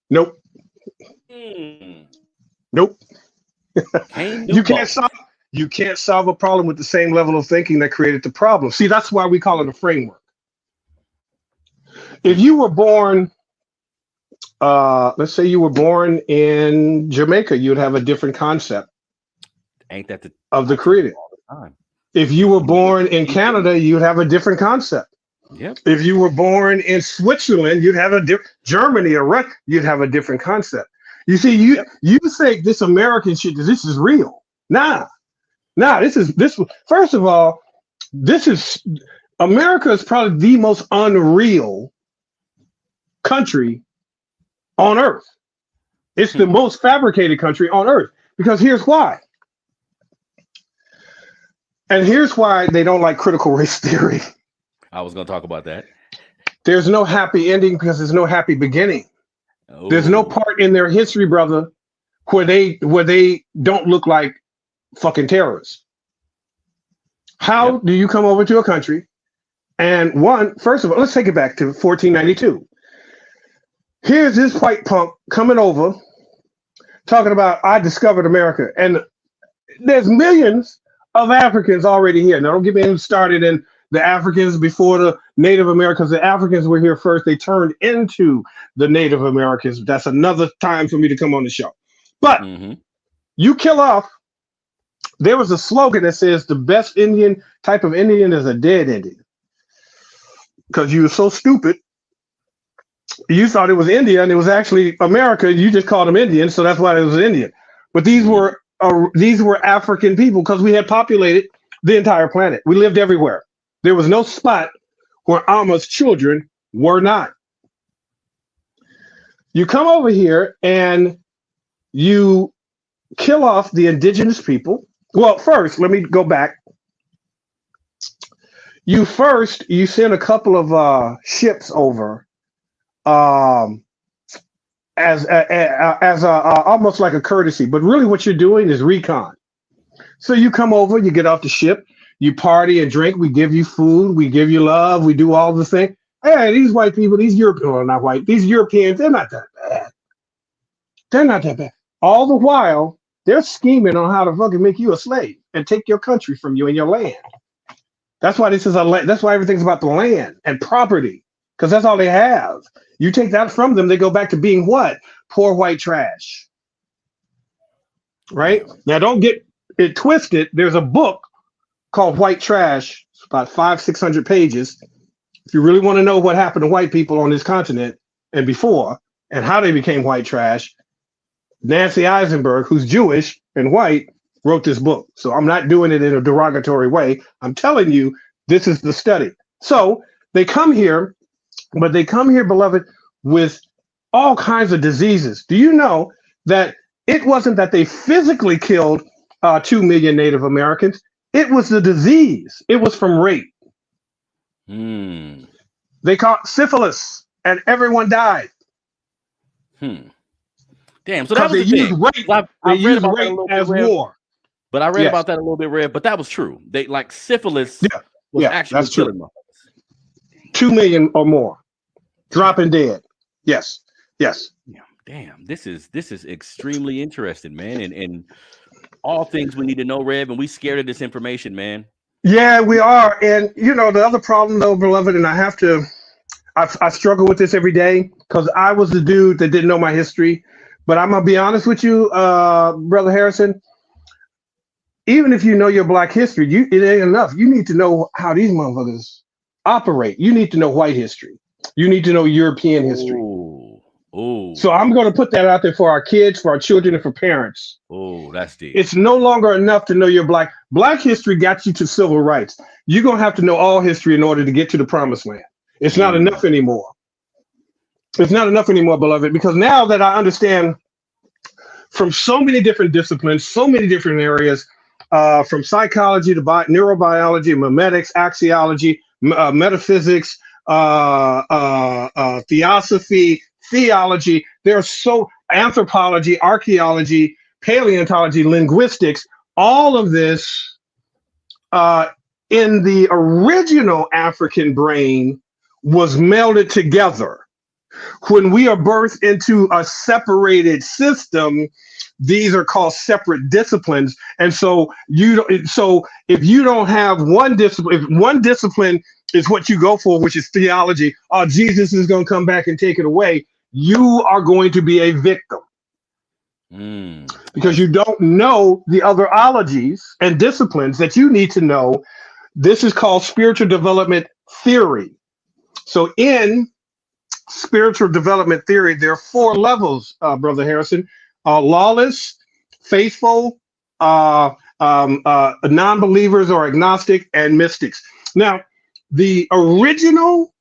Nope. Nope. You can't solve a problem with the same level of thinking that created the problem. See, that's why we call it a framework. If you were born, let's say you were born in Jamaica, you'd have a different concept. Ain't that of the creator? If you were born in Canada, you'd have a different concept. Yep. If you were born in Switzerland, you'd have a different Germany or Russia, you'd have a different concept. You see, you think this American shit, this is real. Nah, this. First of all, America is probably the most unreal country on earth. It's the most fabricated country on earth because here's why. And here's why they don't like critical race theory. I was going to talk about that. There's no happy ending because there's no happy beginning. Oh. There's no part in their history, brother, where they don't look like fucking terrorists. How do you come over to a country and first of all, let's take it back to 1492. Here's this white punk coming over talking about I discovered America, and there's millions of Africans already here. Now, don't get me started in the Africans before the Native Americans. The Africans were here first. They turned into the Native Americans. That's another time for me to come on the show. But you kill off. There was a slogan that says the best type of Indian is a dead Indian. Because you were so stupid. You thought it was India and it was actually America. You just called them Indian, so that's why it was Indian. But these were African people because we had populated the entire planet. We lived everywhere. There was no spot where Alma's children were not. You come over here and you kill off the indigenous people. Well, first, let me go back. You send a couple of ships over as almost like a courtesy, but really what you're doing is recon. So you come over, you get off the ship, you party and drink, we give you food, we give you love, we do all the things. Hey, these white people, these Europeans, well, not white, these Europeans, they're not that bad. They're not that bad. All the while, they're scheming on how to fucking make you a slave and take your country from you and your land. That's why that's why everything's about the land and property, because that's all they have. You take that from them, they go back to being what? Poor white trash. Right? Now, don't get it twisted. There's a book called White Trash. It's about 500-600 pages. If you really want to know what happened to white people on this continent and before and how they became white trash, Nancy Eisenberg, who's Jewish and white, wrote this book. So I'm not doing it in a derogatory way. I'm telling you, this is the study. So they come here, but they come here, beloved, with all kinds of diseases. Do you know that it wasn't that they physically killed 2 million Native Americans? It was the disease. It was from rape. Hmm. They caught syphilis, and everyone died Hmm. Damn. So that because was they the used thing. rape. They I've read used about that a rape little bit, as Rev. war. But I read Yes. about that a little bit, Rev. But that was true. They like syphilis Yeah. was Yeah. actually That's true. killing them. 2 million or more dropping dead. Yes. Yes. Yeah. Damn. This is extremely interesting, man. And all things we need to know, Rev. And we scared of this information, man. Yeah, we are. And you know, the other problem though, beloved, and I struggle with this every day because I was the dude that didn't know my history. But I'm gonna be honest with you, Brother Harrison. Even if you know your Black history, it ain't enough. You need to know how these motherfuckers operate. You need to know white history. You need to know European history. Oh. So I'm going to put that out there for our kids, for our children, and for parents. Oh, that's deep. It's no longer enough to know your Black history got you to civil rights. You're going to have to know all history in order to get to the promised land. It's not enough anymore. It's not enough anymore, beloved, because now that I understand from so many different disciplines, so many different areas, from psychology to neurobiology, memetics, axiology, metaphysics, theosophy, theology. There's so anthropology, archaeology, paleontology, linguistics, all of this in the original African brain was melded together. When we are birthed into a separated system, these are called separate disciplines. And so if you don't have one discipline, if one discipline is what you go for, which is theology, oh, Jesus is going to come back and take it away, you are going to be a victim. Because you don't know the other ologies and disciplines that you need to know. This is called spiritual development theory. So in spiritual development theory, there are 4 levels, Brother Harrison: lawless, faithful, non-believers or agnostic, and mystics. Now, the original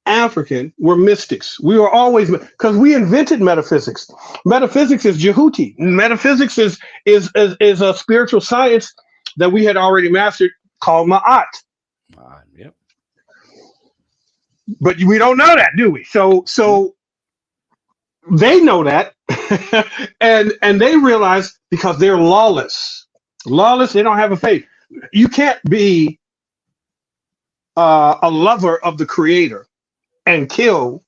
African were mystics. We were always, because we invented metaphysics. Metaphysics is Jehuti. Metaphysics is a spiritual science that we had already mastered called Ma'at. Yep. But we don't know that, do we? So they know that, and they realize because they're lawless. Lawless, they don't have a faith. You can't be a lover of the Creator and kill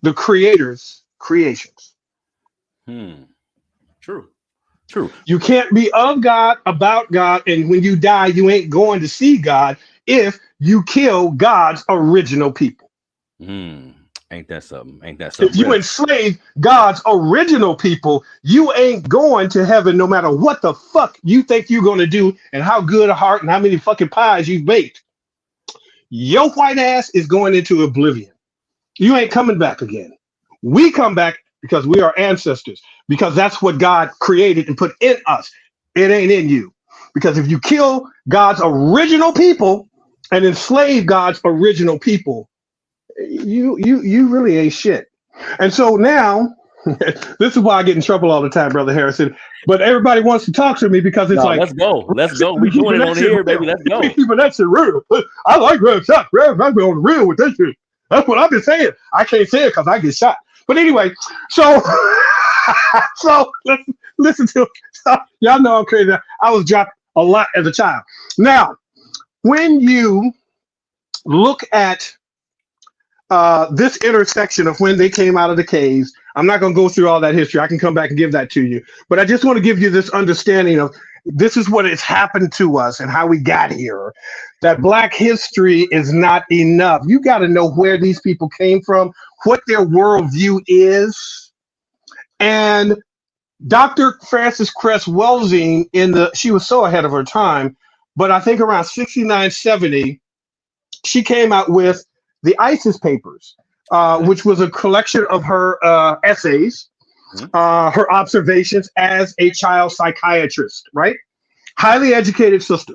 the Creator's creations. True. You can't be of God, about God, and when you die, you ain't going to see God if you kill God's original people. Ain't that something? If you enslave God's original people, you ain't going to heaven no matter what the fuck you think you're going to do and how good a heart and how many fucking pies you baked. Your white ass is going into oblivion. You ain't coming back again. We come back because we are ancestors, because that's what God created and put in us. It ain't in you. Because if you kill God's original people and enslave God's original people, you really ain't shit. And so now, this is why I get in trouble all the time, Brother Harrison. But everybody wants to talk to me because it's like, let's go. We doing it on here, baby. Let's go. Keeping that shit real. I like Rev Shock. Rev, I've been on the real with this shit. That's what I've been saying. I can't say it because I get shot. But anyway, so listen to y'all know I'm crazy. I was dropped a lot as a child. Now, when you look at this intersection of when they came out of the caves, I'm not going to go through all that history. I can come back and give that to you. But I just want to give you this understanding of this is what has happened to us and how we got here. That Black history is not enough. You got to know where these people came from, what their worldview is. And Dr. Frances Cress Welsing, she was so ahead of her time, but I think around 69, 70, she came out with the ISIS Papers, which was a collection of her essays, her observations as a child psychiatrist, right? Highly educated sister.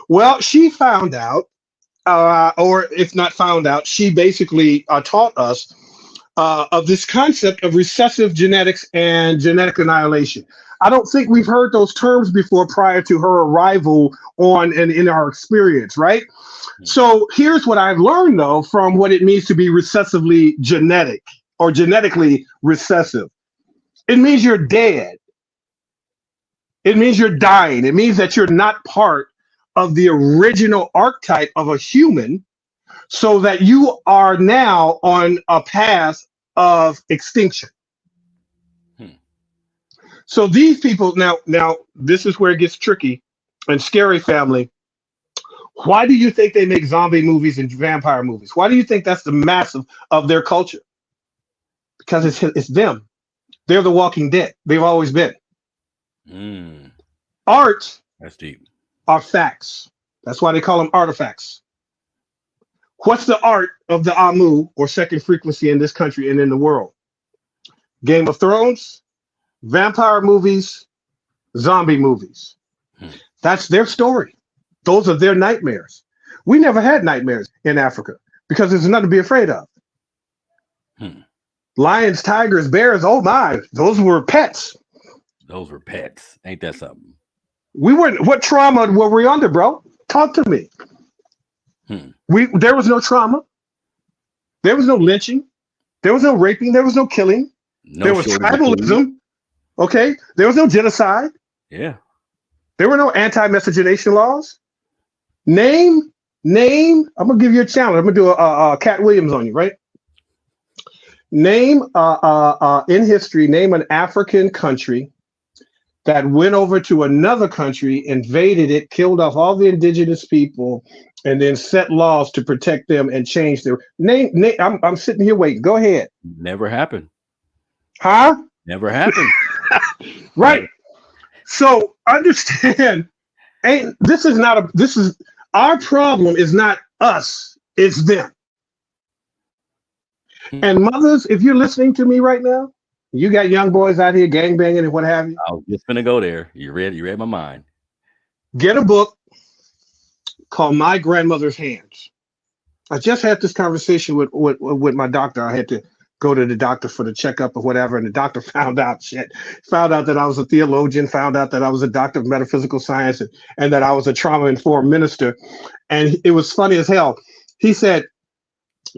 Well, she found out, or if not found out, she basically taught us of this concept of recessive genetics and genetic annihilation. I don't think we've heard those terms before prior to her arrival on and in our experience, right? So here's what I've learned, though, from what it means to be recessively genetic or genetically recessive. It means you're dead. It means you're dying. It means that you're not part of the original archetype of a human, so that you are now on a path of extinction. So these people, now this is where it gets tricky and scary, family. Why do you think they make zombie movies and vampire movies? Why do you think that's the mass of their culture? Because it's them. They're the Walking Dead. They've always been. Art, that's deep, are facts. That's why they call them artifacts. What's the art of the Amu or second frequency in this country and in the world? Game of Thrones, vampire movies, zombie movies. That's their story. Those are their nightmares. We never had nightmares in Africa because there's nothing to be afraid of. Lions, tigers, bears, oh my, those were pets. Those were pets. Ain't that something? We weren't. What trauma were we under, bro? Talk to me. There was no trauma. There was no lynching. There was no raping. There was no killing. There was tribalism. Okay. There was no genocide. Yeah. There were no anti-miscegenation laws. Name. I'm gonna give you a challenge. I'm gonna do a Cat Williams on you, right? Name in history. Name an African country that went over to another country, invaded it, killed off all the indigenous people, and then set laws to protect them and change their name. I'm sitting here waiting. Go ahead. Never happened. Huh? Never happened. Right. So understand, this is our problem is not us, it's them. And mothers, if you're listening to me right now, you got young boys out here gangbanging and what have you. I was just gonna go there. You read my mind. Get a book called My Grandmother's Hands. I just had this conversation with my doctor. I had to go to the doctor for the checkup or whatever, and the doctor found out that I was a theologian, found out that I was a doctor of metaphysical science, and that I was a trauma-informed minister. And it was funny as hell. He said,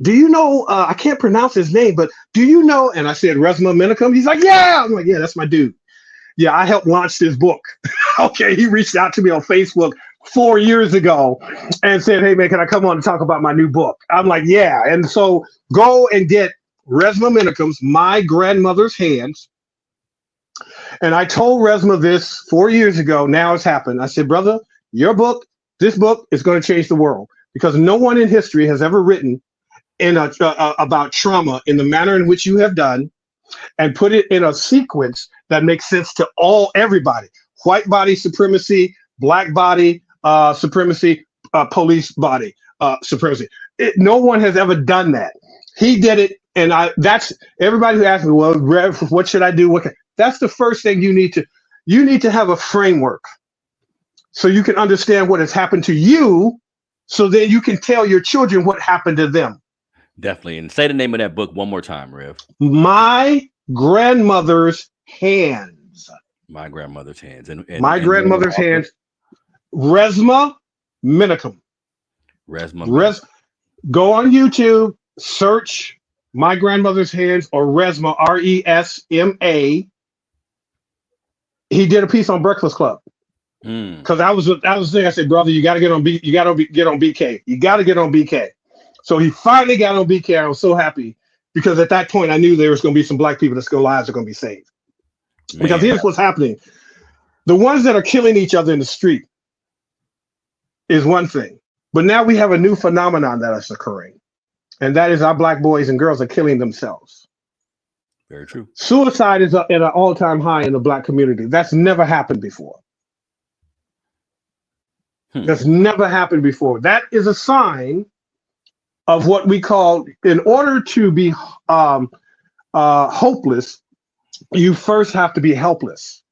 do you know, I can't pronounce his name, but do you know, and I said, Resma Minicum? He's like, yeah. I'm like, yeah, that's my dude. Yeah, I helped launch this book. Okay, he reached out to me on Facebook 4 years ago and said, hey, man, can I come on and talk about my new book? I'm like, yeah. And so go and get Resma Minicum's My Grandmother's Hands. And I told Resma this 4 years ago. Now it's happened. I said, brother, your book, this book is going to change the world, because no one in history has ever written about trauma in the manner in which you have done, and put it in a sequence that makes sense to everybody. White body supremacy, black body supremacy, police body supremacy. No one has ever done that. He did it, and that's everybody who asks me, well, Rev, what should I do? That's the first thing you need to have a framework so you can understand what has happened to you, so then you can tell your children what happened to them. Definitely. And say the name of that book one more time, Rev. My Grandmother's Hands. My Grandmother's Hands. And My Grandmother's Hands. Resma Minicum. Go on YouTube, search My Grandmother's Hands or Resma, RESMA. He did a piece on Breakfast Club. Because I was there. I said, brother, you got to get on BK. You got to get on BK. So he finally got on BK. I was so happy, because at that point I knew there was going to be some black people that's lives are going to be saved. Man. Because here's what's happening: the ones that are killing each other in the street is one thing, but now we have a new phenomenon that is occurring, and that is our black boys and girls are killing themselves. Very true. Suicide is at an all-time high in the black community. That's never happened before. That's never happened before. That is a sign of what we call, in order to be hopeless, you first have to be helpless,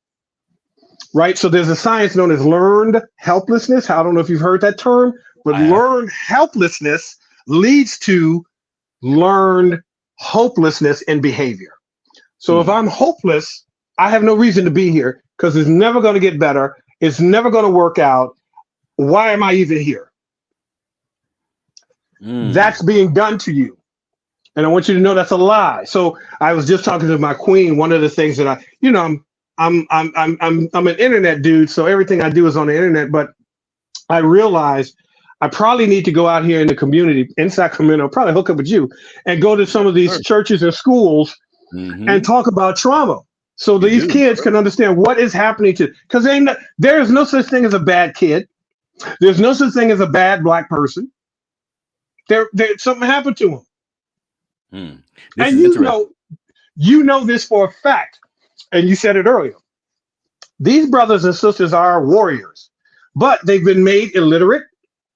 right? So there's a science known as learned helplessness. I don't know if you've heard that term, but learned helplessness leads to learned hopelessness in behavior. So if Hmm. I'm hopeless, I have no reason to be here because it's never going to get better. It's never going to work out. Why am I even here? That's being done to you. And I want you to know that's a lie. So I was just talking to my queen. One of the things that I'm an internet dude, so everything I do is on the internet. But I realized I probably need to go out here in the community in Sacramento, probably hook up with you, and go to some of these churches and schools and talk about trauma, so these kids can understand what is happening to. Because there is no such thing as a bad kid. There's no such thing as a bad black person. There something happened to them. And you know this for a fact, and you said it earlier. These brothers and sisters are warriors, but they've been made illiterate,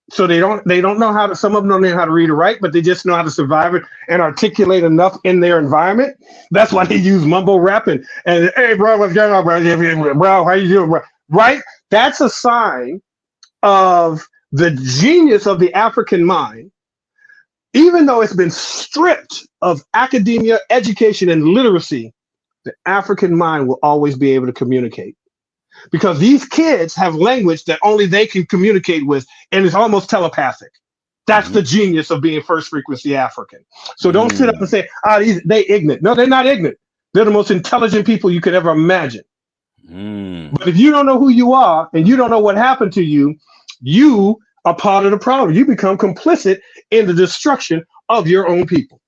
so they don't know how to. Some of them don't know how to read or write, but they just know how to survive it and articulate enough in their environment. That's why they use mumble rap and hey bro, what's going on, bro? How you doing, bro? Right? That's a sign of the genius of the African mind. Even though it's been stripped of academia, education, and literacy, the African mind will always be able to communicate. Because these kids have language that only they can communicate with, and it's almost telepathic. That's the genius of being first frequency African. So don't sit up and say, they ignorant. No, they're not ignorant. They're the most intelligent people you could ever imagine. But if you don't know who you are, and you don't know what happened to you, you are part of the problem. You become complicit in the destruction of your own people.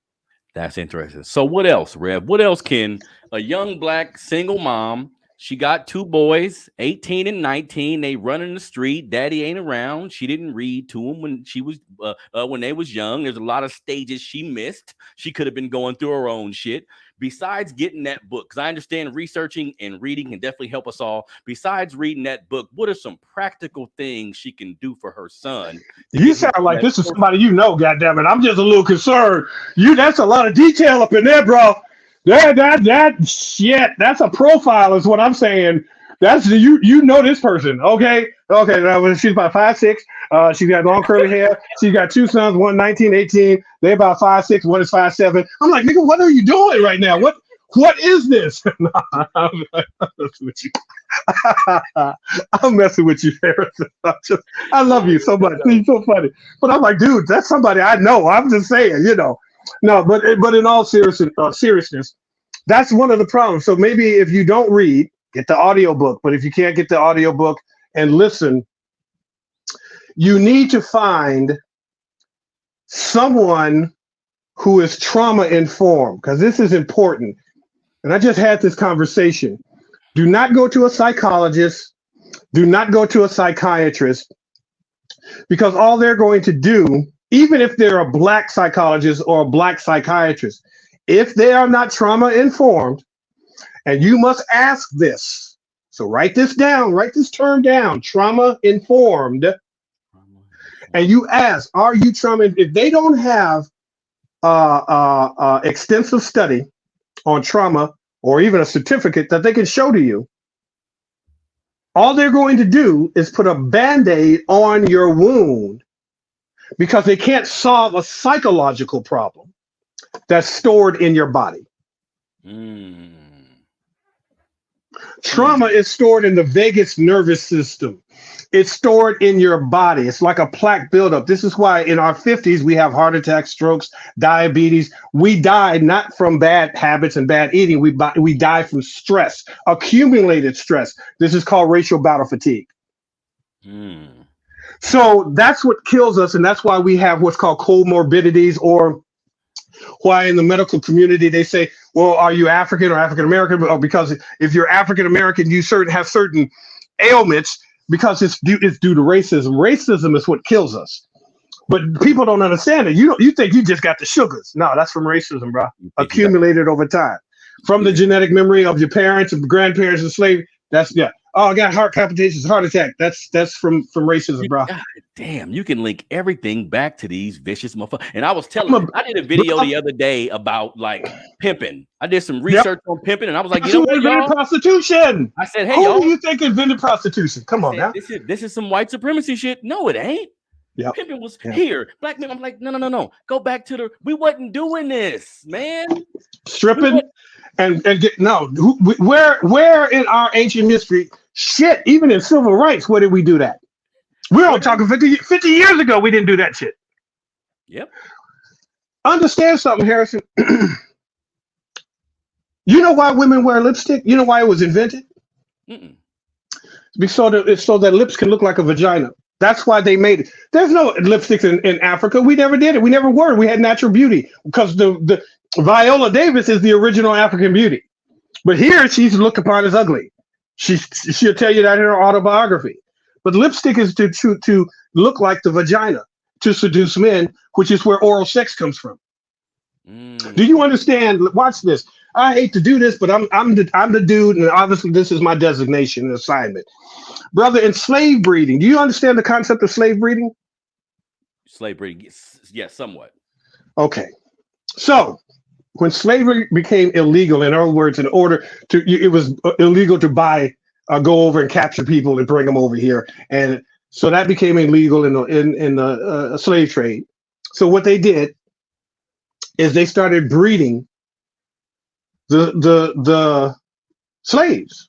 That's interesting. So what else, Rev? What else can a young black single mom? She got two boys, 18 and 19. They run in the street. Daddy ain't around. She didn't read to them when she was when they was young. There's a lot of stages she missed. She could have been going through her own shit. Besides getting that book, because I understand researching and reading can definitely help us all. Besides reading that book, what are some practical things she can do for her son? You sound like this is somebody you know, goddammit. I'm just a little concerned. That's a lot of detail up in there, bro. That shit. That's a profile, is what I'm saying. That's you know this person, okay? She's about 5'6". She's got long curly hair. She's got two sons, one 19, 18. They're about 5'6", one is 5'7". I'm like, nigga, what are you doing right now? What is this? I'm messing with you. I'm messing with you, Harrison. I love you so much. You're so funny. But I'm like, dude, that's somebody I know. I'm just saying, No, but in all seriousness, that's one of the problems. So maybe if you don't read, get the audiobook. But if you can't get the audiobook and listen, you need to find someone who is trauma informed, because this is important. And I just had this conversation. Do not go to a psychologist. Do not go to a psychiatrist, because all they're going to do, even if they're a black psychologist or a black psychiatrist, if they are not trauma informed, and you must ask this. So write this down, write this term down, trauma informed. And you ask, are you trauma? If they don't have extensive study on trauma or even a certificate that they can show to you, all they're going to do is put a Band-Aid on your wound, because they can't solve a psychological problem that's stored in your body. Trauma is stored in the vagus nervous system. It's stored in your body. It's like a plaque buildup. This is why in our 50s we have heart attacks, strokes, diabetes. We die not from bad habits and bad eating. We die from stress, accumulated stress. This is called racial battle fatigue. So that's what kills us, and that's why we have what's called comorbidities, or why in the medical community they say, well, are you African or African American? Because if you're African American, you have certain ailments, because it's due to racism. Racism is what kills us. But people don't understand it. You think you just got the sugars. No, that's from racism, bro. Accumulated over time. From the genetic memory of your parents and grandparents and slavery. Oh, I got heart palpitations, heart attack. That's from racism, bro. God damn, you can link everything back to these vicious motherfuckers. And I was telling I did a video the other day about like pimping. I did some research on pimping, and I was like, you invented prostitution. I said, hey, who do you think invented prostitution? Come on now. This is some white supremacy shit. No, it ain't. Yep. Pimping was Yep. here. Black men, I'm like, no. Go back to we wasn't doing this, man. Stripping and get no. Where in our ancient history, shit, even in civil rights, where did we do that? We're all talking 50 years ago. We didn't do that shit. Yep. Understand something, Harrison. You know why women wear lipstick? You know why it was invented? It's so that lips can look like a vagina. That's why they made it. There's no lipsticks in Africa. We never did it. We never were. We had natural beauty because the Viola Davis is the original African beauty. But here she's looked upon as ugly. She'll tell you that in her autobiography. But lipstick is to look like the vagina to seduce men, which is where oral sex comes from. Do you understand? Watch this. I hate to do this, but I'm the dude, and obviously this is my designation and assignment. Brother, in slave breeding, do you understand the concept of slave breeding? Slave breeding, yes, somewhat. Okay. So when slavery became illegal, in other words, it was illegal to go over and capture people and bring them over here. And so that became illegal in the slave trade. So what they did is they started breeding the slaves.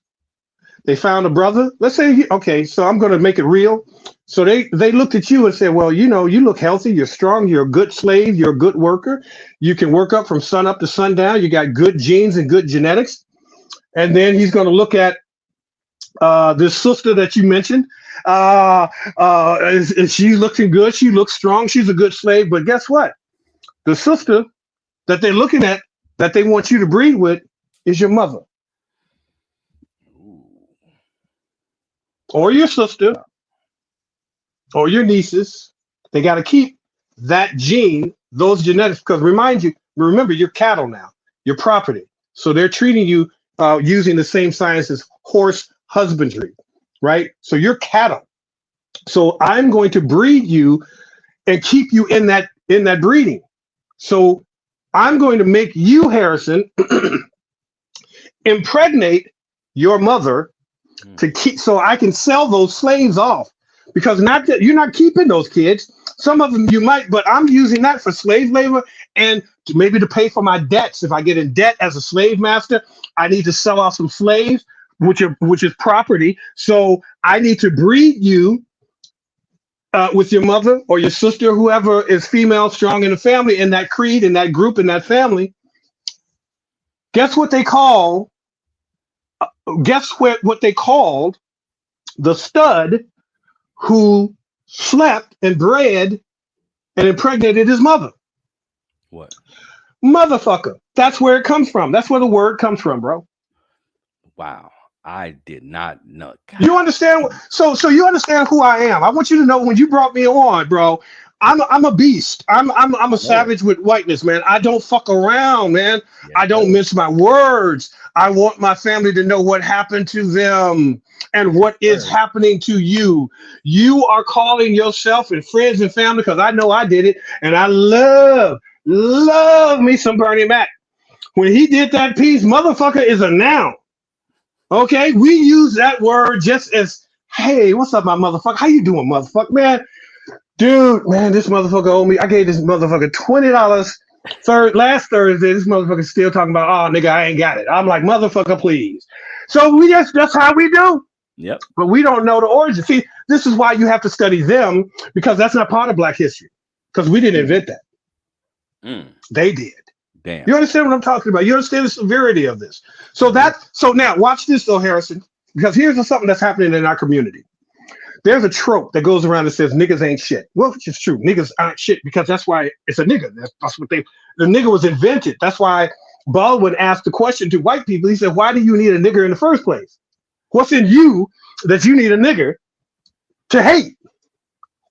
They found a brother. Let's say, okay, so I'm going to make it real. So they looked at you and said, well, you look healthy. You're strong. You're a good slave. You're a good worker. You can work up from sun up to sundown. You got good genes and good genetics. And then he's going to look at this sister that you mentioned. She's looking good. She looks strong. She's a good slave. But guess what? The sister that they're looking at, that they want you to breed with, is your mother. Or your sister, or your nieces. They got to keep that gene, those genetics, because remember, you're cattle now, you're property. So they're treating you using the same science as horse husbandry, right? So you're cattle. So I'm going to breed you and keep you in that breeding. So I'm going to make you, Harrison, impregnate your mother to keep, so I can sell those slaves off, because you're not keeping those kids. Some of them you might, but I'm using that for slave labor and maybe to pay for my debts. If I get in debt as a slave master, I need to sell off some slaves, which is property. So I need to breed you with your mother or your sister, whoever is female, strong in the family, in that creed, in that group, in that family. Guess what they call? What they called the stud who slept and bred and impregnated his mother? What? Motherfucker. That's where it comes from. That's where the word comes from, bro. Wow. I did not know. God. You understand? So you understand who I am. I want you to know, when you brought me on, bro, I'm a beast. I'm a savage with whiteness, man. I don't fuck around, man. Yeah, I don't mince my words. I want my family to know what happened to them and what is happening to you. You are calling yourself and friends and family, because I know I did it, and I love me some Bernie Mac. When he did that piece, motherfucker is a noun. Okay, we use that word just as, hey, what's up, my motherfucker? How you doing, motherfucker, man? Dude, man, this motherfucker owed me. I gave this motherfucker $20 last Thursday. This motherfucker's still talking about, oh, nigga, I ain't got it. I'm like, motherfucker, please. So that's how we do. Yep. But we don't know the origin. See, this is why you have to study them, because that's not part of Black history, because we didn't invent that. They did. Damn. You understand what I'm talking about? You understand the severity of this? So now watch this though, Harrison, because here's something that's happening in our community. There's a trope that goes around that says niggas ain't shit. Well, which is true. Niggas aren't shit because that's why it's a nigga. That's what the nigga was invented. That's why Baldwin asked the question to white people. He said, why do you need a nigger in the first place? What's in you that you need a nigger to hate?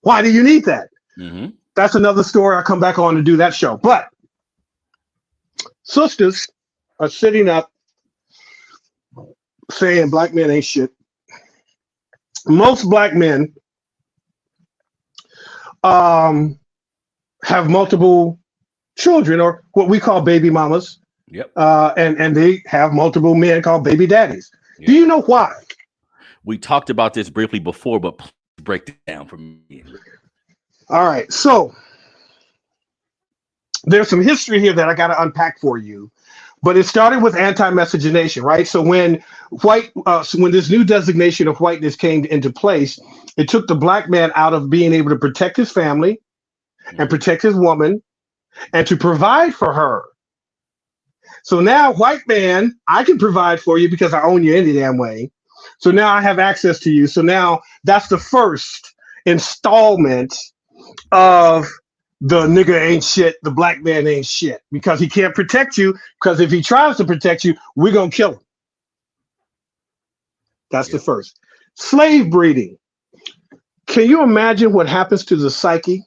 Why do you need that? Mm-hmm. That's another story. I'll come back on to do that show. But sisters are sitting up saying black men ain't shit. Most black men have multiple children, or what we call baby mamas. Yep. And they have multiple men called baby daddies. Yep. Do you know why? We talked about this briefly before, but please break it down for me. All right, so there's some history here that I got to unpack for you, but it started with anti-miscegenation, right? So when when this new designation of whiteness came into place, it took the black man out of being able to protect his family and protect his woman and to provide for her. So now, white man, I can provide for you because I own you any damn way. So now I have access to you. So now that's the first installment of the nigga ain't shit, the black man ain't shit, because he can't protect you, because if he tries to protect you, we're going to kill him. That's the first. Slave breeding. Can you imagine what happens to the psyche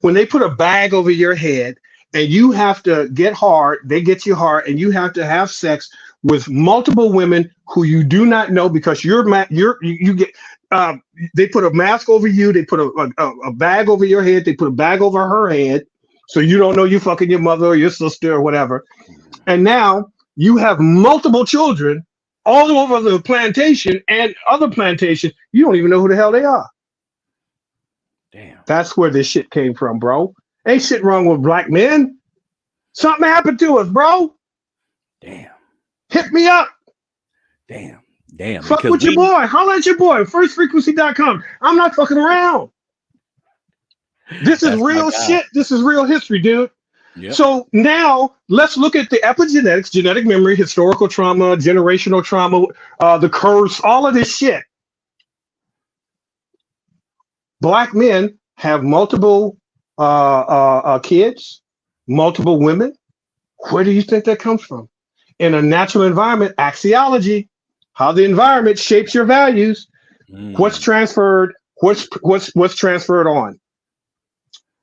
when they put a bag over your head and you have to get hard, they get you hard, and you have to have sex with multiple women who you do not know because you get they put a mask over you, they put a bag over your head, they put a bag over her head, so you don't know you fucking your mother or your sister or whatever. And now you have multiple children all over the plantation and other plantations. You don't even know who the hell they are. Damn. That's where this shit came from, bro. Ain't shit wrong with black men. Something happened to us, bro. Damn. Hit me up. Damn. Fuck with your boy. Holla at your boy. Firstfrequency.com. I'm not fucking around. This is real shit. This is real history, dude. Yep. So now let's look at the epigenetics, genetic memory, historical trauma, generational trauma, the curse, all of this shit. Black men have multiple kids, multiple women. Where do you think that comes from? In a natural environment, axiology, how the environment shapes your values, what's transferred, what's transferred on.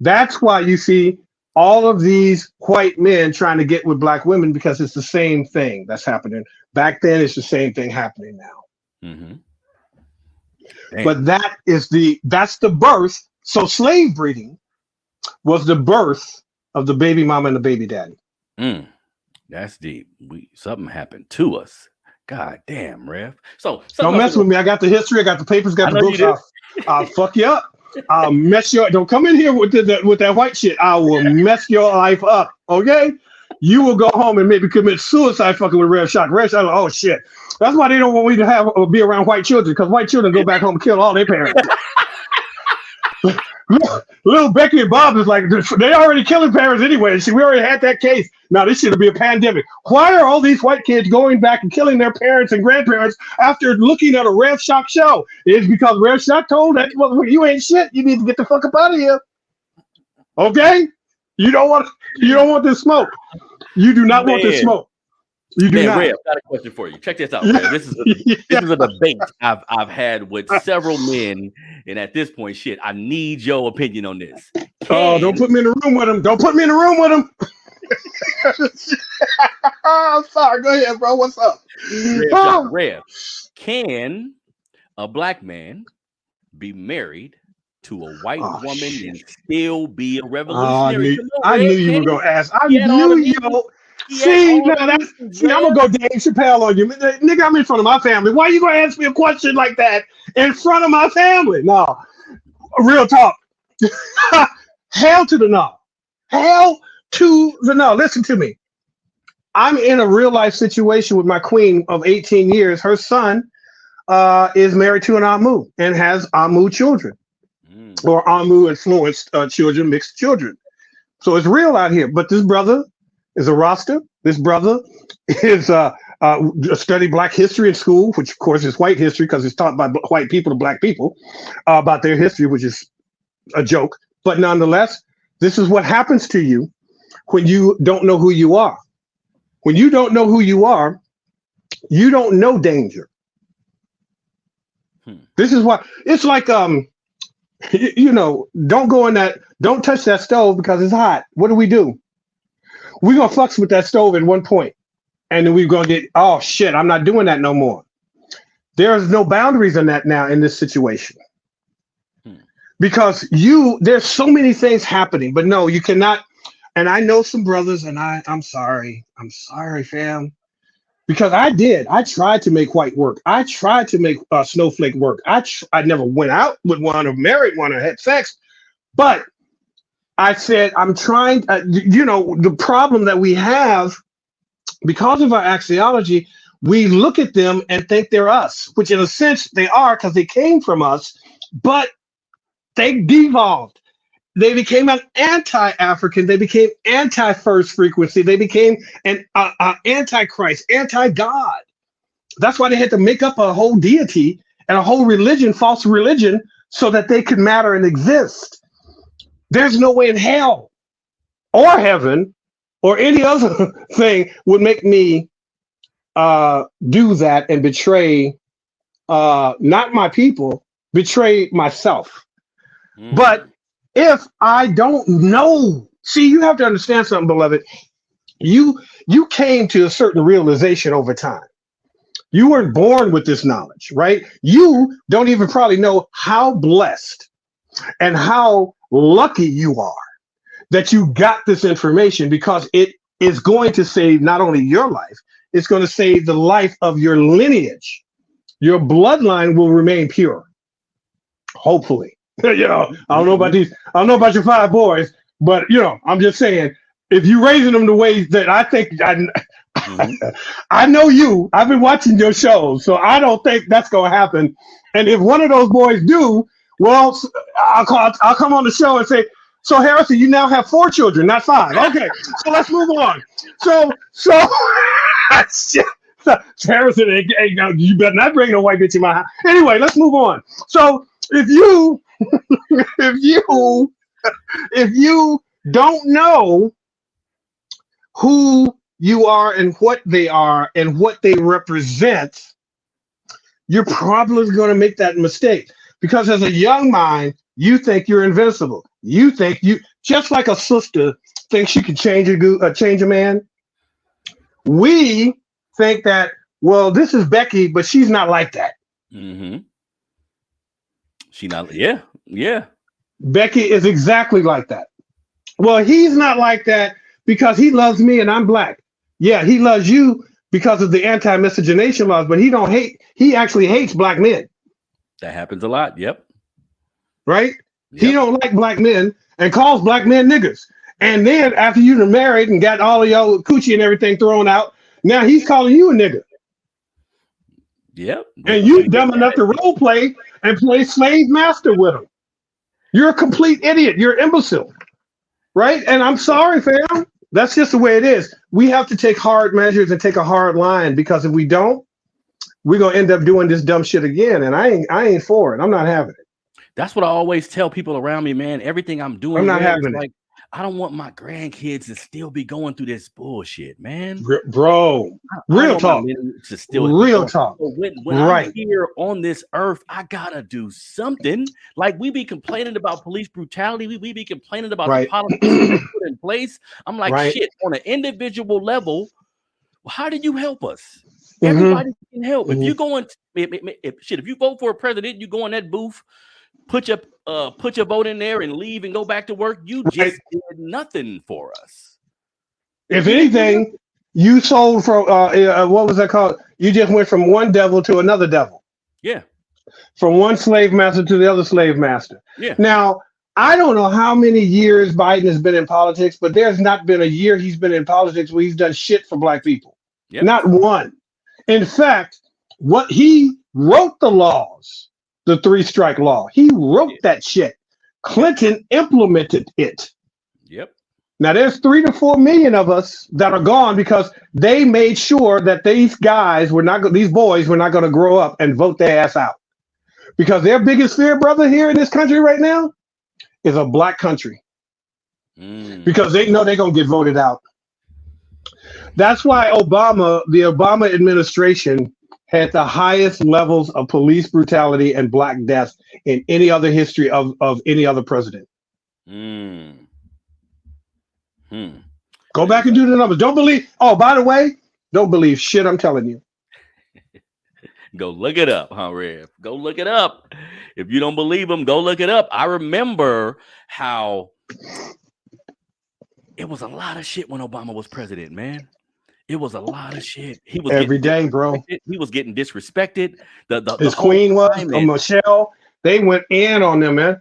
That's why you see all of these white men trying to get with black women, because it's the same thing that's happening. Back then, it's the same thing happening now. Mm-hmm. But that's the birth. So slave breeding was the birth of the baby mama and the baby daddy. That's deep. Something happened to us. God damn, Rev. So don't mess with me. I got the history. I got the papers. Got the books. I'll fuck you up. I'll mess your. Don't come in here with that white shit. I will mess your life up. Okay. You will go home and maybe commit suicide fucking with Rev Shock. Rev Shock, oh shit. That's why they don't want me to be around white children, because white children go back home and kill all their parents. Little Becky and Bob is like, they already killing parents anyway. We already had that case. Now this should be a pandemic. Why are all these white kids going back and killing their parents and grandparents after looking at a Rev Shock show? It's because Rev Shock told that you ain't shit. You need to get the fuck up out of here. Okay? You don't want this smoke. You do not want this smoke. You do not. Rev, I've got a question for you. Check this out, Rev. This is a debate I've had with several men, and at this point, shit, I need your opinion on this. Don't put me in the room with him. Don't put me in the room with him. I'm sorry. Go ahead, bro. What's up? Rev, can a black man be married to a white woman and still be a revolutionary? I knew you were gonna ask. I knew you. See, I'm gonna go Dave Chappelle on you, nigga. I'm in front of my family. Why are you gonna ask me a question like that in front of my family? No, real talk. Hell to the no. Hell to the no. Listen to me. I'm in a real life situation with my queen of 18 years. Her son is married to an Amu and has Amu children, or Amu influenced children, mixed children. So it's real out here. But this brother is a Rasta. This brother is studied Black history in school, which of course is white history because it's taught by white people to Black people about their history, which is a joke. But nonetheless, this is what happens to you when you don't know who you are. When you don't know who you are, you don't know danger. This is why it's like, don't go in that, don't touch that stove because it's hot. What do? We're going to flux with that stove at one point, and then we're going to get, oh shit, I'm not doing that no more. There's no boundaries in that now in this situation. Because there's so many things happening, but no, you cannot. And I know some brothers, and I'm sorry, fam. Because I tried to make white work. I tried to make snowflake work. I never went out with one or married one or had sex, But I said, I'm trying, the problem that we have because of our axiology, we look at them and think they're us, which in a sense they are because they came from us, but they devolved. They became an anti-African. They became anti-first frequency. They became an anti-Christ, anti-God. That's why they had to make up a whole deity and a whole religion, false religion, so that they could matter and exist. There's no way in hell or heaven or any other thing would make me do that and betray not my people, betray myself. But if I don't know, see, you have to understand something, beloved. You came to a certain realization over time. You weren't born with this knowledge, right? You don't even probably know how blessed and how lucky you are that you got this information, because it is going to save not only your life, it's going to save the life of your lineage. Your bloodline will remain pure. Hopefully. I don't know about these. I don't know about your 5 boys, but I'm just saying, if you're raising them the way that I think I know you, I've been watching your shows, so I don't think that's going to happen. And if one of those boys do, well, I'll come on the show and say, so Harrison, you now have 4 children, not 5. Okay, so let's move on. So Harrison, you better not bring no white bitch in my house. Anyway, let's move on. So if you don't know who you are and what they are and what they represent, you're probably going to make that mistake, because as a young mind, you think you're invincible. You think you, just like a sister thinks she can change a man. We think that, well, this is Becky, but she's not like that. Mm-hmm. She not, yeah. Becky is exactly like that. Well, he's not like that because he loves me and I'm black. Yeah, he loves you because of the anti-miscegenation laws, but he actually hates black men. That happens a lot. Yep. Right? Yep. He don't like black men and calls black men niggers. And then after you're married and got all of your coochie and everything thrown out, now he's calling you a nigger. Yep. And you dumb enough to role play and play slave master with him. You're a complete idiot. You're an imbecile. Right? And I'm sorry, fam. That's just the way it is. We have to take hard measures and take a hard line, because if we don't, we're gonna end up doing this dumb shit again. And I ain't for it. I'm not having it. That's what I always tell people around me, man. Everything I'm doing, I'm not having it. Like, I don't want my grandkids to still be going through this bullshit, man. Bro, real talk. Real talk. When I'm here on this earth, I gotta do something. Like, we be complaining about police brutality. We be complaining about the policies put in place. I'm like, shit, on an individual level, how do you help us? Everybody can help. If you go in, if you vote for a president, you go in that booth, put your vote in there and leave and go back to work. You just did nothing for us. If anything, you sold from what was that called? You just went from one devil to another devil. Yeah. From one slave master to the other slave master. Yeah. Now, I don't know how many years Biden has been in politics, but there's not been a year he's been in politics where he's done shit for black people. Yep. Not one. In fact, what he wrote the laws. The 3-strike law. He wrote that shit. Clinton implemented it. Yep. Now there's 3 to 4 million of us that are gone because they made sure that these boys were not going to grow up and vote their ass out. Because their biggest fear, brother, here in this country right now is a black country. Because they know they're going to get voted out. That's why the Obama administration had the highest levels of police brutality and black deaths in any other history of any other president. Go back and do the numbers. Don't believe. Oh, by the way, don't believe shit I'm telling you. Go look it up, huh, Rev? Go look it up. If you don't believe them, go look it up. I remember how it was a lot of shit when Obama was president, man. It was a lot of shit. He was every day, bro. He was getting disrespected. His queen was Michelle. They went in on them, man.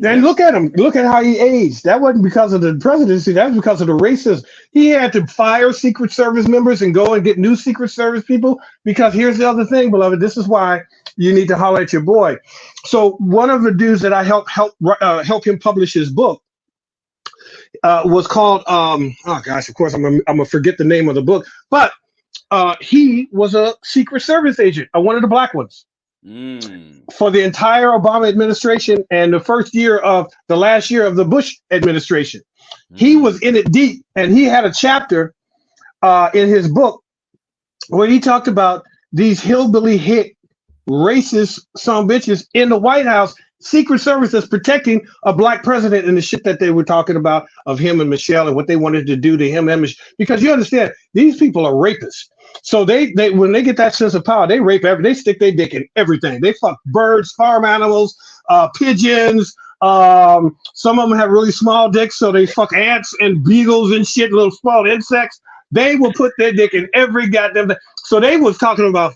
And look at him. Look at how he aged. That wasn't because of the presidency. That was because of the racism. He had to fire Secret Service members and go and get new Secret Service people. Because here's the other thing, beloved. This is why you need to holler at your boy. So one of the dudes that I help him publish his book was called. Oh gosh, of course I'm gonna forget the name of the book. But he was a Secret Service agent, one of the black ones. For the entire Obama administration and the last year of the Bush administration. He was in it deep, and he had a chapter in his book where he talked about these hillbilly hick racist son of bitches in the White House, Secret Service is protecting a black president, and the shit that they were talking about of him and Michelle and what they wanted to do to him and Michelle. Because you understand, these people are rapists. So they when they get that sense of power, they rape they stick their dick in everything. They fuck birds, farm animals, pigeons. Some of them have really small dicks, so they fuck ants and beagles and shit, little small insects. They will put their dick in every goddamn thing. So they was talking about,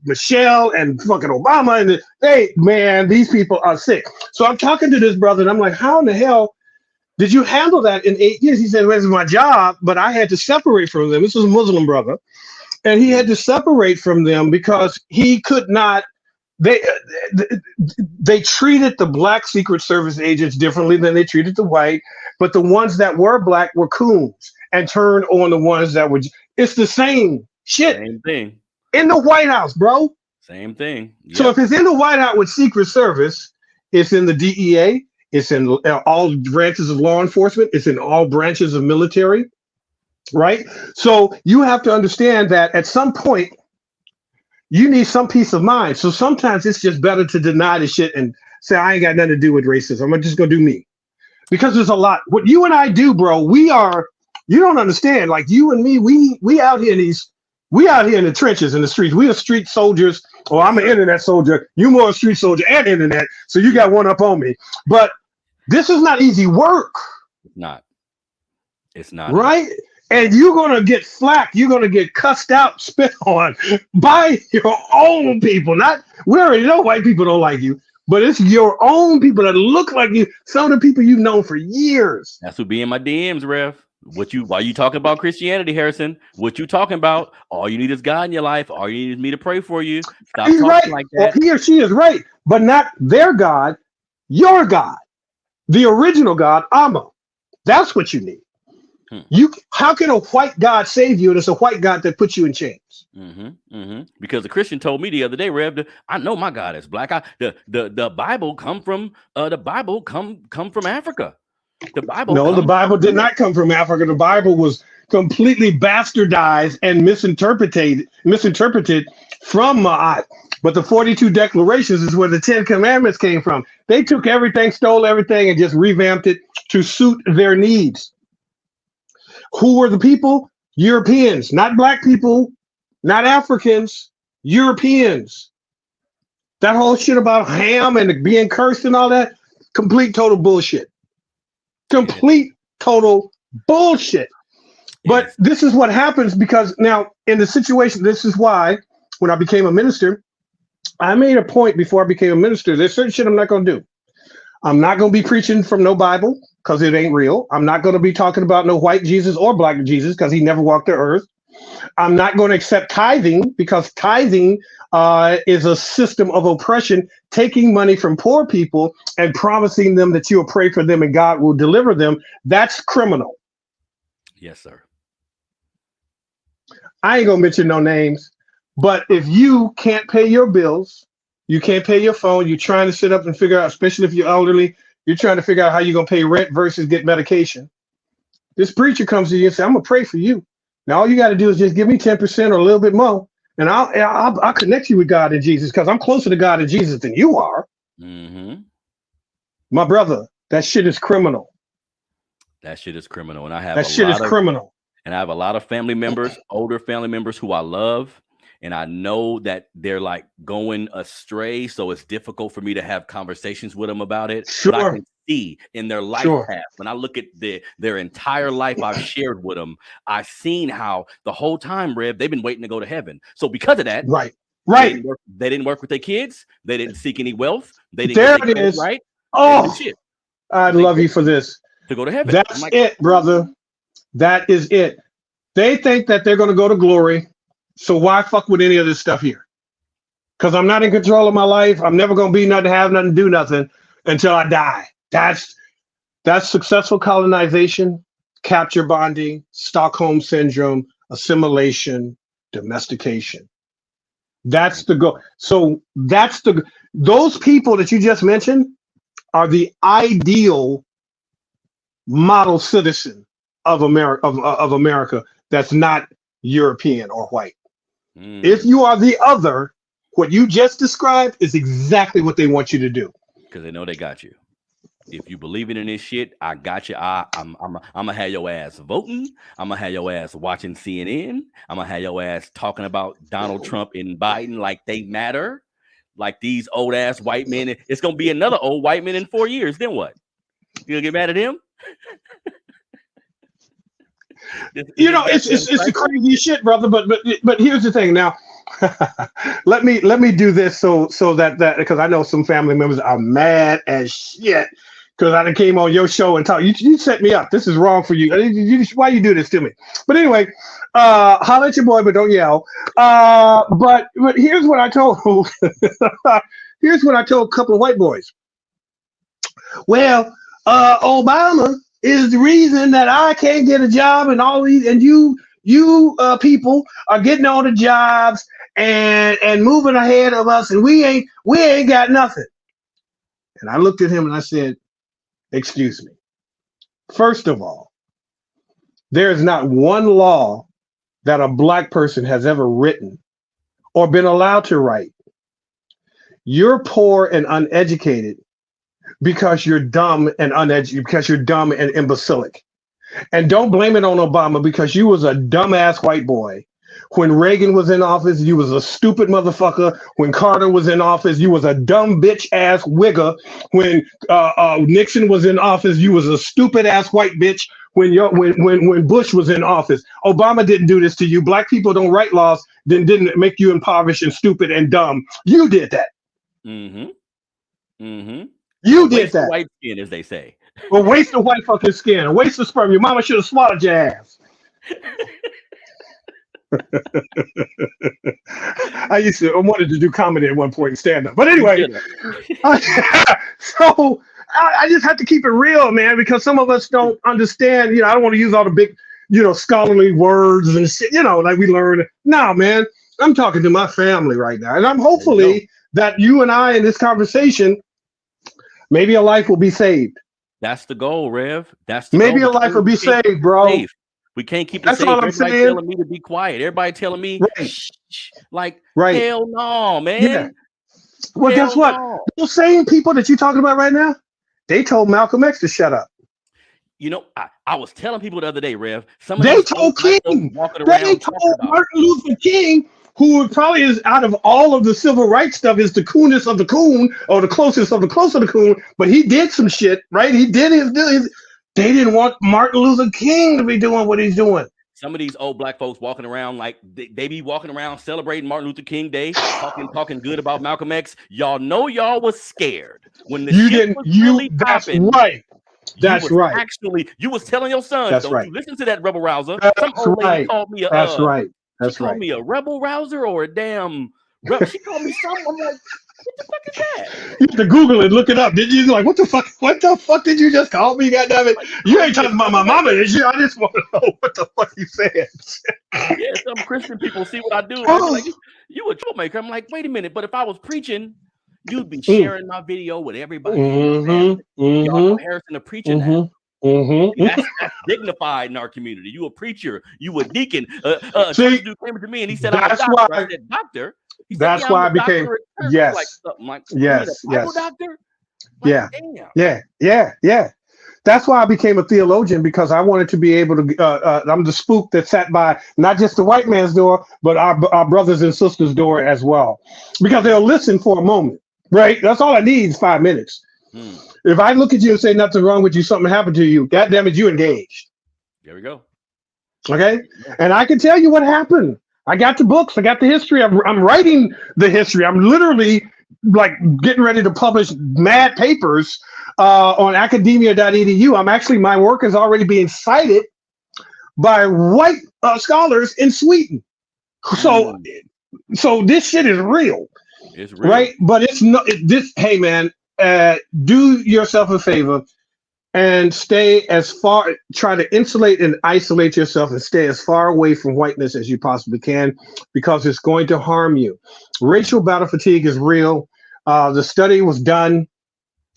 Michelle and fucking Obama, and these people are sick. So I'm talking to this brother, and I'm like, how in the hell did you handle that in 8 years? He said, well, this is my job, but I had to separate from them. This was a Muslim brother. And he had to separate from them because he could not. They treated the black Secret Service agents differently than they treated the white, but the ones that were black were coons and turned on the ones that were. It's the same shit. Same thing in the White House, bro. Same thing. Yep. So if it's in the White House with Secret Service, it's in the DEA. It's in all branches of law enforcement. It's in all branches of military. Right. So you have to understand that at some point you need some peace of mind. So sometimes it's just better to deny the shit and say, I ain't got nothing to do with racism. I'm just going to do me, because there's a lot. What you and I do, bro, you don't understand. Like you and me, we out here in the trenches, in the streets. We are street soldiers. Or I'm an internet soldier. You more a street soldier and internet. So you got one up on me. But this is not easy work. It's not. Right. And you're going to get flack. You're going to get cussed out, spit on by your own people. We already know white people don't like you, but it's your own people that look like you. Some of the people you've known for years. That's who be in my DMs, Rev. Why you talking about Christianity, Harrison? What you talking about? All you need is God in your life. All you need is me to pray for you. Stop He's talking right. like that. He or she is right, but not their God, your God, the original God, Amma. That's what you need. How can a white God save you, and it's a white God that puts you in chains? Because the Christian told me the other day, Rev, I know my God is black. The Bible come from come from Africa. The Bible did not come from Africa. The Bible was completely bastardized and misinterpreted from Ma'at. But the 42 declarations is where the 10 commandments came from. They took everything, stole everything, and just revamped it to suit their needs. Who were the people? Europeans, not black people, not Africans, Europeans. That whole shit about Ham and being cursed and all that, complete total bullshit. Complete total bullshit. But this is what happens, because now in the situation, this is why when I became a minister, I made a point before I became a minister, there's certain shit I'm not going to do. I'm not going to be preaching from no Bible, because it ain't real. I'm not going to be talking about no white Jesus or black Jesus, because he never walked the earth. I'm not going to accept tithing, because tithing is a system of oppression, taking money from poor people and promising them that you will pray for them and God will deliver them. That's criminal. Yes, sir. I ain't going to mention no names, but if you can't pay your bills, you can't pay your phone, you're trying to sit up and figure out, especially if you're elderly, you're trying to figure out how you're going to pay rent versus get medication. This preacher comes to you and says, I'm going to pray for you. Now, all you got to do is just give me 10% or a little bit more, and I'll connect you with God and Jesus, because I'm closer to God and Jesus than you are. My brother, that shit is criminal. That shit is criminal. And I have criminal. And I have a lot of family members, older family members who I love. And I know that they're like going astray. So it's difficult for me to have conversations with them about it. Sure. But I can see in their life path, when I look at their entire life I've shared with them, I've seen how the whole time, Rev, they've been waiting to go to heaven. So because of that, right. They didn't work with their kids. They didn't seek any wealth. They didn't there get it is. Right. Oh, I'd love you for this. To go to heaven. That's it, brother. That is it. They think that they're going to go to glory. So why fuck with any of this stuff here? Because I'm not in control of my life. I'm never going to be nothing, have nothing, do nothing until I die. That's successful colonization, capture bonding, Stockholm syndrome, assimilation, domestication. That's the goal. So those people that you just mentioned are the ideal model citizen of America that's not European or white. If you are the other, what you just described is exactly what they want you to do. Because they know they got you. If you believe in this shit, I got you. I'm gonna have your ass voting. I'm gonna have your ass watching CNN. I'm gonna have your ass talking about Donald Trump and Biden like they matter, like these old ass white men. It's gonna be another old white man in 4 years. Then what? You gonna get mad at him? It's the crazy shit, brother. But here's the thing. Now, let me do this so that because I know some family members are mad as shit because I came on your show and talk. You set me up. This is wrong for you. Why you do this to me? But anyway, holler at your boy, but don't yell. But here's what I told. Here's what I told a couple of white boys. Well, Obama is the reason that I can't get a job, and all these, and you people are getting all the jobs and moving ahead of us, and we ain't got nothing. And I looked at him and I said, excuse me. First of all, there is not one law that a black person has ever written or been allowed to write. You're poor and uneducated because you're dumb and because you're dumb and imbecilic. And don't blame it on Obama because you was a dumbass white boy. When Reagan was in office, you was a stupid motherfucker. When Carter was in office, you was a dumb bitch ass wigger. When Nixon was in office, you was a stupid ass white bitch. When Bush was in office, Obama didn't do this to you. Black people don't write laws, didn't make you impoverished and stupid and dumb. You did that. You did that. White skin, as they say. A waste of white fucking skin. A waste of sperm. Your mama should have swallowed your ass. I wanted to do comedy at one point and stand up. But anyway, so I just have to keep it real, man, because some of us don't understand. I don't want to use all the big, scholarly words and shit, like we learn. No, man, I'm talking to my family right now. And I'm hopefully that you and I in this conversation, maybe a life will be saved. That's the goal, Rev. Maybe a life will be saved, bro. Safe. We can't keep it safe. Everybody telling me to be quiet. Everybody telling me, hell no, man. Yeah. Well, guess what? Those same people that you're talking about right now, they told Malcolm X to shut up. I was telling people the other day, Rev. They told King. They told Martin Luther King, who probably is out of all of the civil rights stuff, is the coonest of the coon, or the closest of the close of the coon. But he did some shit, right? He did his. They didn't want Martin Luther King to be doing what he's doing. Some of these old black folks walking around like they be walking around celebrating Martin Luther King Day, talking good about Malcolm X. Y'all know y'all was scared when the shit was really popping. That's right. That's right. Actually, you was telling your son, that's don't right. you listen to that rebel rouser. Some old lady called me a that's right. That's called me a rebel rouser or a damn she called me something. I'm like, what the fuck is that? You have to Google it, look it up. Did you like what the fuck did you just call me? Goddamn it! You ain't talking about my mama, is you? I just want to know what the fuck you said. Yeah, some Christian people see what I do. Like, you a troublemaker. I'm like, wait a minute, but if I was preaching, you'd be sharing my video with everybody. Y'all know Harrison a preacher now. That's dignified in our community. You a preacher, you a deacon. Church dude came to me and he said, "I'm a doctor." I said, "Doctor." He said, that's why I became yes, doctor. Like, yeah. That's why I became a theologian, because I wanted to be able to. I'm the spook that sat by not just the white man's door, but our brothers and sisters' door as well, because they'll listen for a moment. Right? That's all I need is 5 minutes. If I look at you and say nothing wrong with you, something happened to you, God damn it, you engaged. There we go. Okay? And I can tell you what happened. I got the books. I got the history. I'm writing the history. I'm literally like getting ready to publish mad papers on academia.edu. My work is already being cited by white scholars in Sweden. So this shit is real. It's real. Right? But it's not this. Hey, man, do yourself a favor and try to insulate and isolate yourself and stay as far away from whiteness as you possibly can, because it's going to harm you. Racial battle fatigue is real. The study was done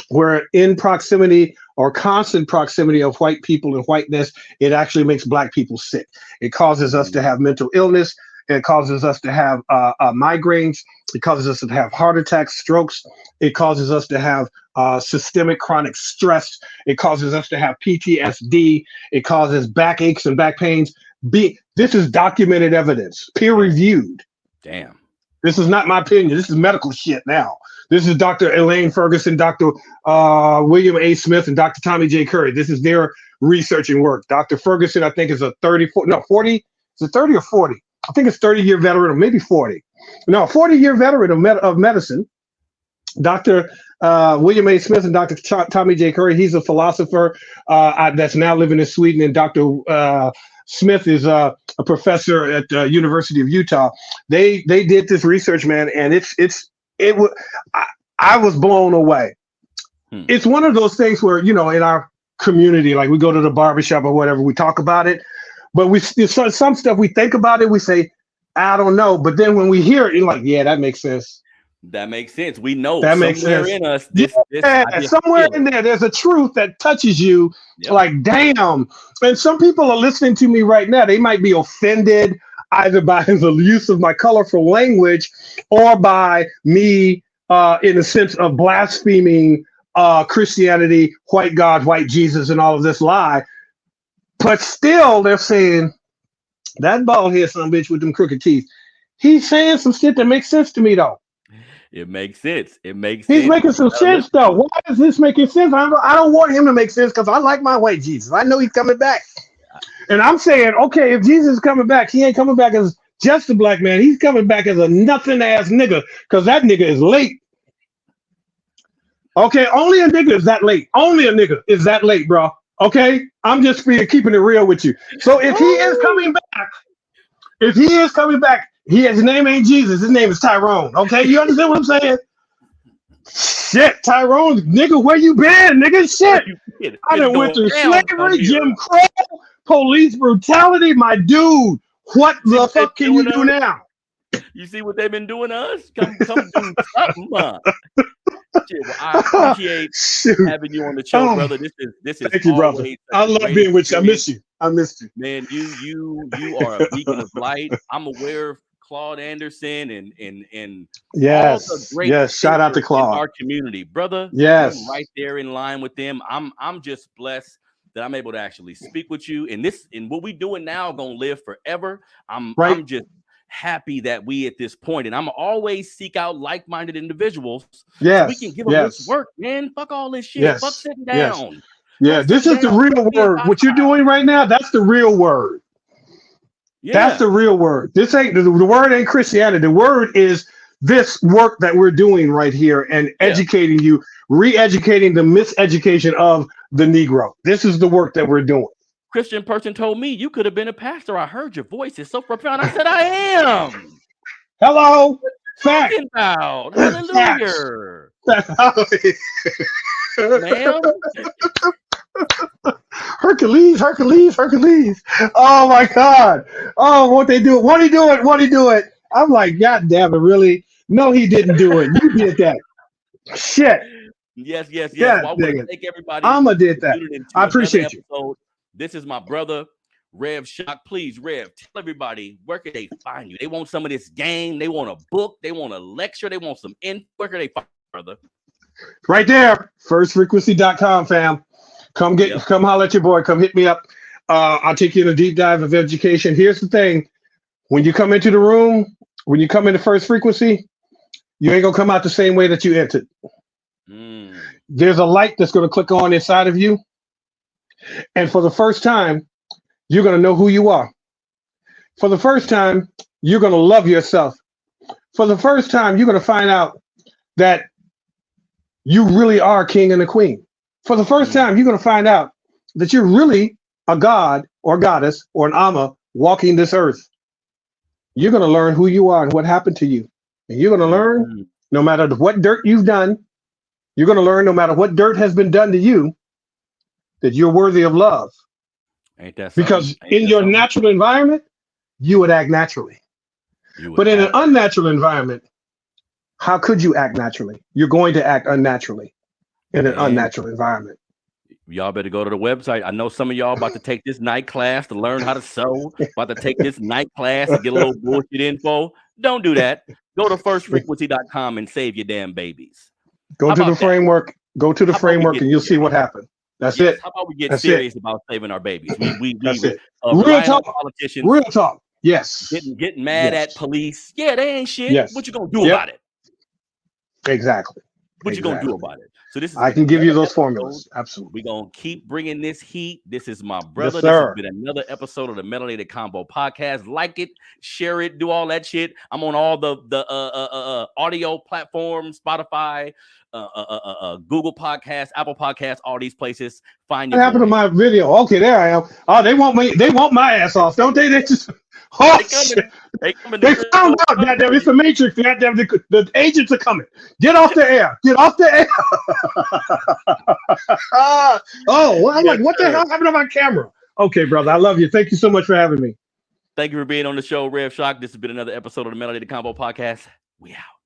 where in proximity or constant proximity of white people and whiteness, it actually makes black people sick. It causes us to have mental illness. It causes us to have migraines. It causes us to have heart attacks, strokes. It causes us to have systemic chronic stress. It causes us to have PTSD. It causes backaches and back pains. This is documented evidence, peer reviewed. Damn. This is not my opinion. This is medical shit now. This is Dr. Elaine Ferguson, Dr. William A. Smith, and Dr. Tommy J. Curry. This is their researching work. Dr. Ferguson, I think, is a 40. Is it 30 or 40? I think it's 30-year veteran, or maybe 40. No, 40-year veteran of medicine. Dr. William A. Smith and Dr. Tommy J. Curry, he's a philosopher that's now living in Sweden. And Dr. Smith is a professor at the University of Utah. They did this research, man, and I was blown away. It's one of those things where, in our community, like we go to the barbershop or whatever, we talk about it. But some stuff we think about it, we say, I don't know. But then when we hear it, you're like, yeah, that makes sense. That makes sense. We know that makes sense. In us. Somewhere in there, there's a truth that touches you. Yep. Like, damn. And some people are listening to me right now. They might be offended either by the use of my colorful language or by me in the sense of blaspheming Christianity, white God, white Jesus, and all of this lie. But still, they're saying, that bald head son bitch with them crooked teeth, he's saying some shit that makes sense to me, though. It makes sense. He's making some sense, though. Why is this making sense? I don't want him to make sense because I like my white Jesus. I know he's coming back. And I'm saying, okay, if Jesus is coming back, he ain't coming back as just a black man. He's coming back as a nothing-ass nigga, because that nigga is late. Okay, only a nigga is that late. Only a nigga is that late, bro. Okay, I'm just keeping it real with you. So if he is coming back, his name ain't Jesus. His name is Tyrone. Okay, you understand what I'm saying? Shit, Tyrone, nigga, where you been, nigga? Shit, I done went through slavery, Jim Crow, police brutality. My dude, what the fuck can you do now? You see what they've been doing to us? Come do something. Shit, well, I appreciate having you on the show, brother. This is thank you, brother. I love being with you. I missed you. Man, you are a beacon of light. I'm aware of Claude Anderson and yes, all the great shout out to Claude, in our community, brother. Yes, I'm right there in line with them. I'm just blessed that I'm able to actually speak with you. And what we doing now gonna live forever. I'm just happy that we at this point, and I'm always seek out like-minded individuals. Yes, so we can give them this work, man. Fuck all this shit. Yes. Fuck sitting down. Yes. Yeah, this is the real word. What you're doing right now, that's the real word. Yeah. That's the real word. This ain't the word ain't Christianity. The word is this work that we're doing right here and educating you, re-educating the miseducation of the Negro. This is the work that we're doing. Christian person told me you could have been a pastor. I heard your voice is so profound. I said, I am. Hello. Fact. About. Hallelujah. Ma'am. Hercules. Oh my God. Oh, what they do? Won't he do it? I'm like, God damn it, really? No, he didn't do it. You did that. Shit. Yes. Yeah, well, I want to thank everybody. I'ma did that. I appreciate you. This is my brother, REV Shock. Please, Rev, tell everybody, where can they find you? They want some of this game. They want a book. They want a lecture. They want some info. Where can they find you, brother? Right there. Firstfrequency.com, fam. Come holler at your boy. Come hit me up. I'll take you in a deep dive of education. Here's the thing. When you come into the room, when you come into First Frequency, you ain't going to come out the same way that you entered. There's a light that's going to click on inside of you. And for the first time, you're going to know who you are. For the first time, you're going to love yourself. For the first time, you're going to find out that you really are king and a queen. For the first time, you're going to find out that you're really a god or goddess or an Amma walking this earth. You're going to learn who you are and what happened to you. And you're going to learn, no matter what dirt you've done, you're going to learn, no matter what dirt has been done to you, that you're worthy of love. Ain't that because in your natural environment, you would act naturally. But in an unnatural environment, how could you act naturally? You're going to act unnaturally in an unnatural environment. Y'all better go to the website. I know some of y'all about to take this night class to learn how to sew, about to take this night class to get a little bullshit info. Don't do that. Go to firstfrequency.com and save your damn babies. Go to the framework. Go to the framework and you'll see what happened. That's it. How about we get serious about saving our babies? We real talk. Politicians. Real talk. Yes. Getting mad at police. Yeah, they ain't shit. Yes. What you gonna do about it? Exactly. What you gonna do about it? So this is I can give you those formulas. Absolutely. We're gonna keep bringing this heat. This is my brother. Yes, this has been another episode of the Melanated Convo podcast. Like it, share it, do all that shit. I'm on all the audio platforms, Spotify, Google Podcasts, Apple Podcasts, all these places. Find what happened to my video? Okay, there I am. Oh, they want me. They want my ass off, don't they? They just. Oh, they found out. Goddamn, it's the Matrix. Goddamn, the agents are coming. Get off the air. Get off the air. Well, I'm like, what the hell happened to my camera? Okay, brother, I love you. Thank you so much for having me. Thank you for being on the show, REV Shock. This has been another episode of the Melanated Convo podcast. We out.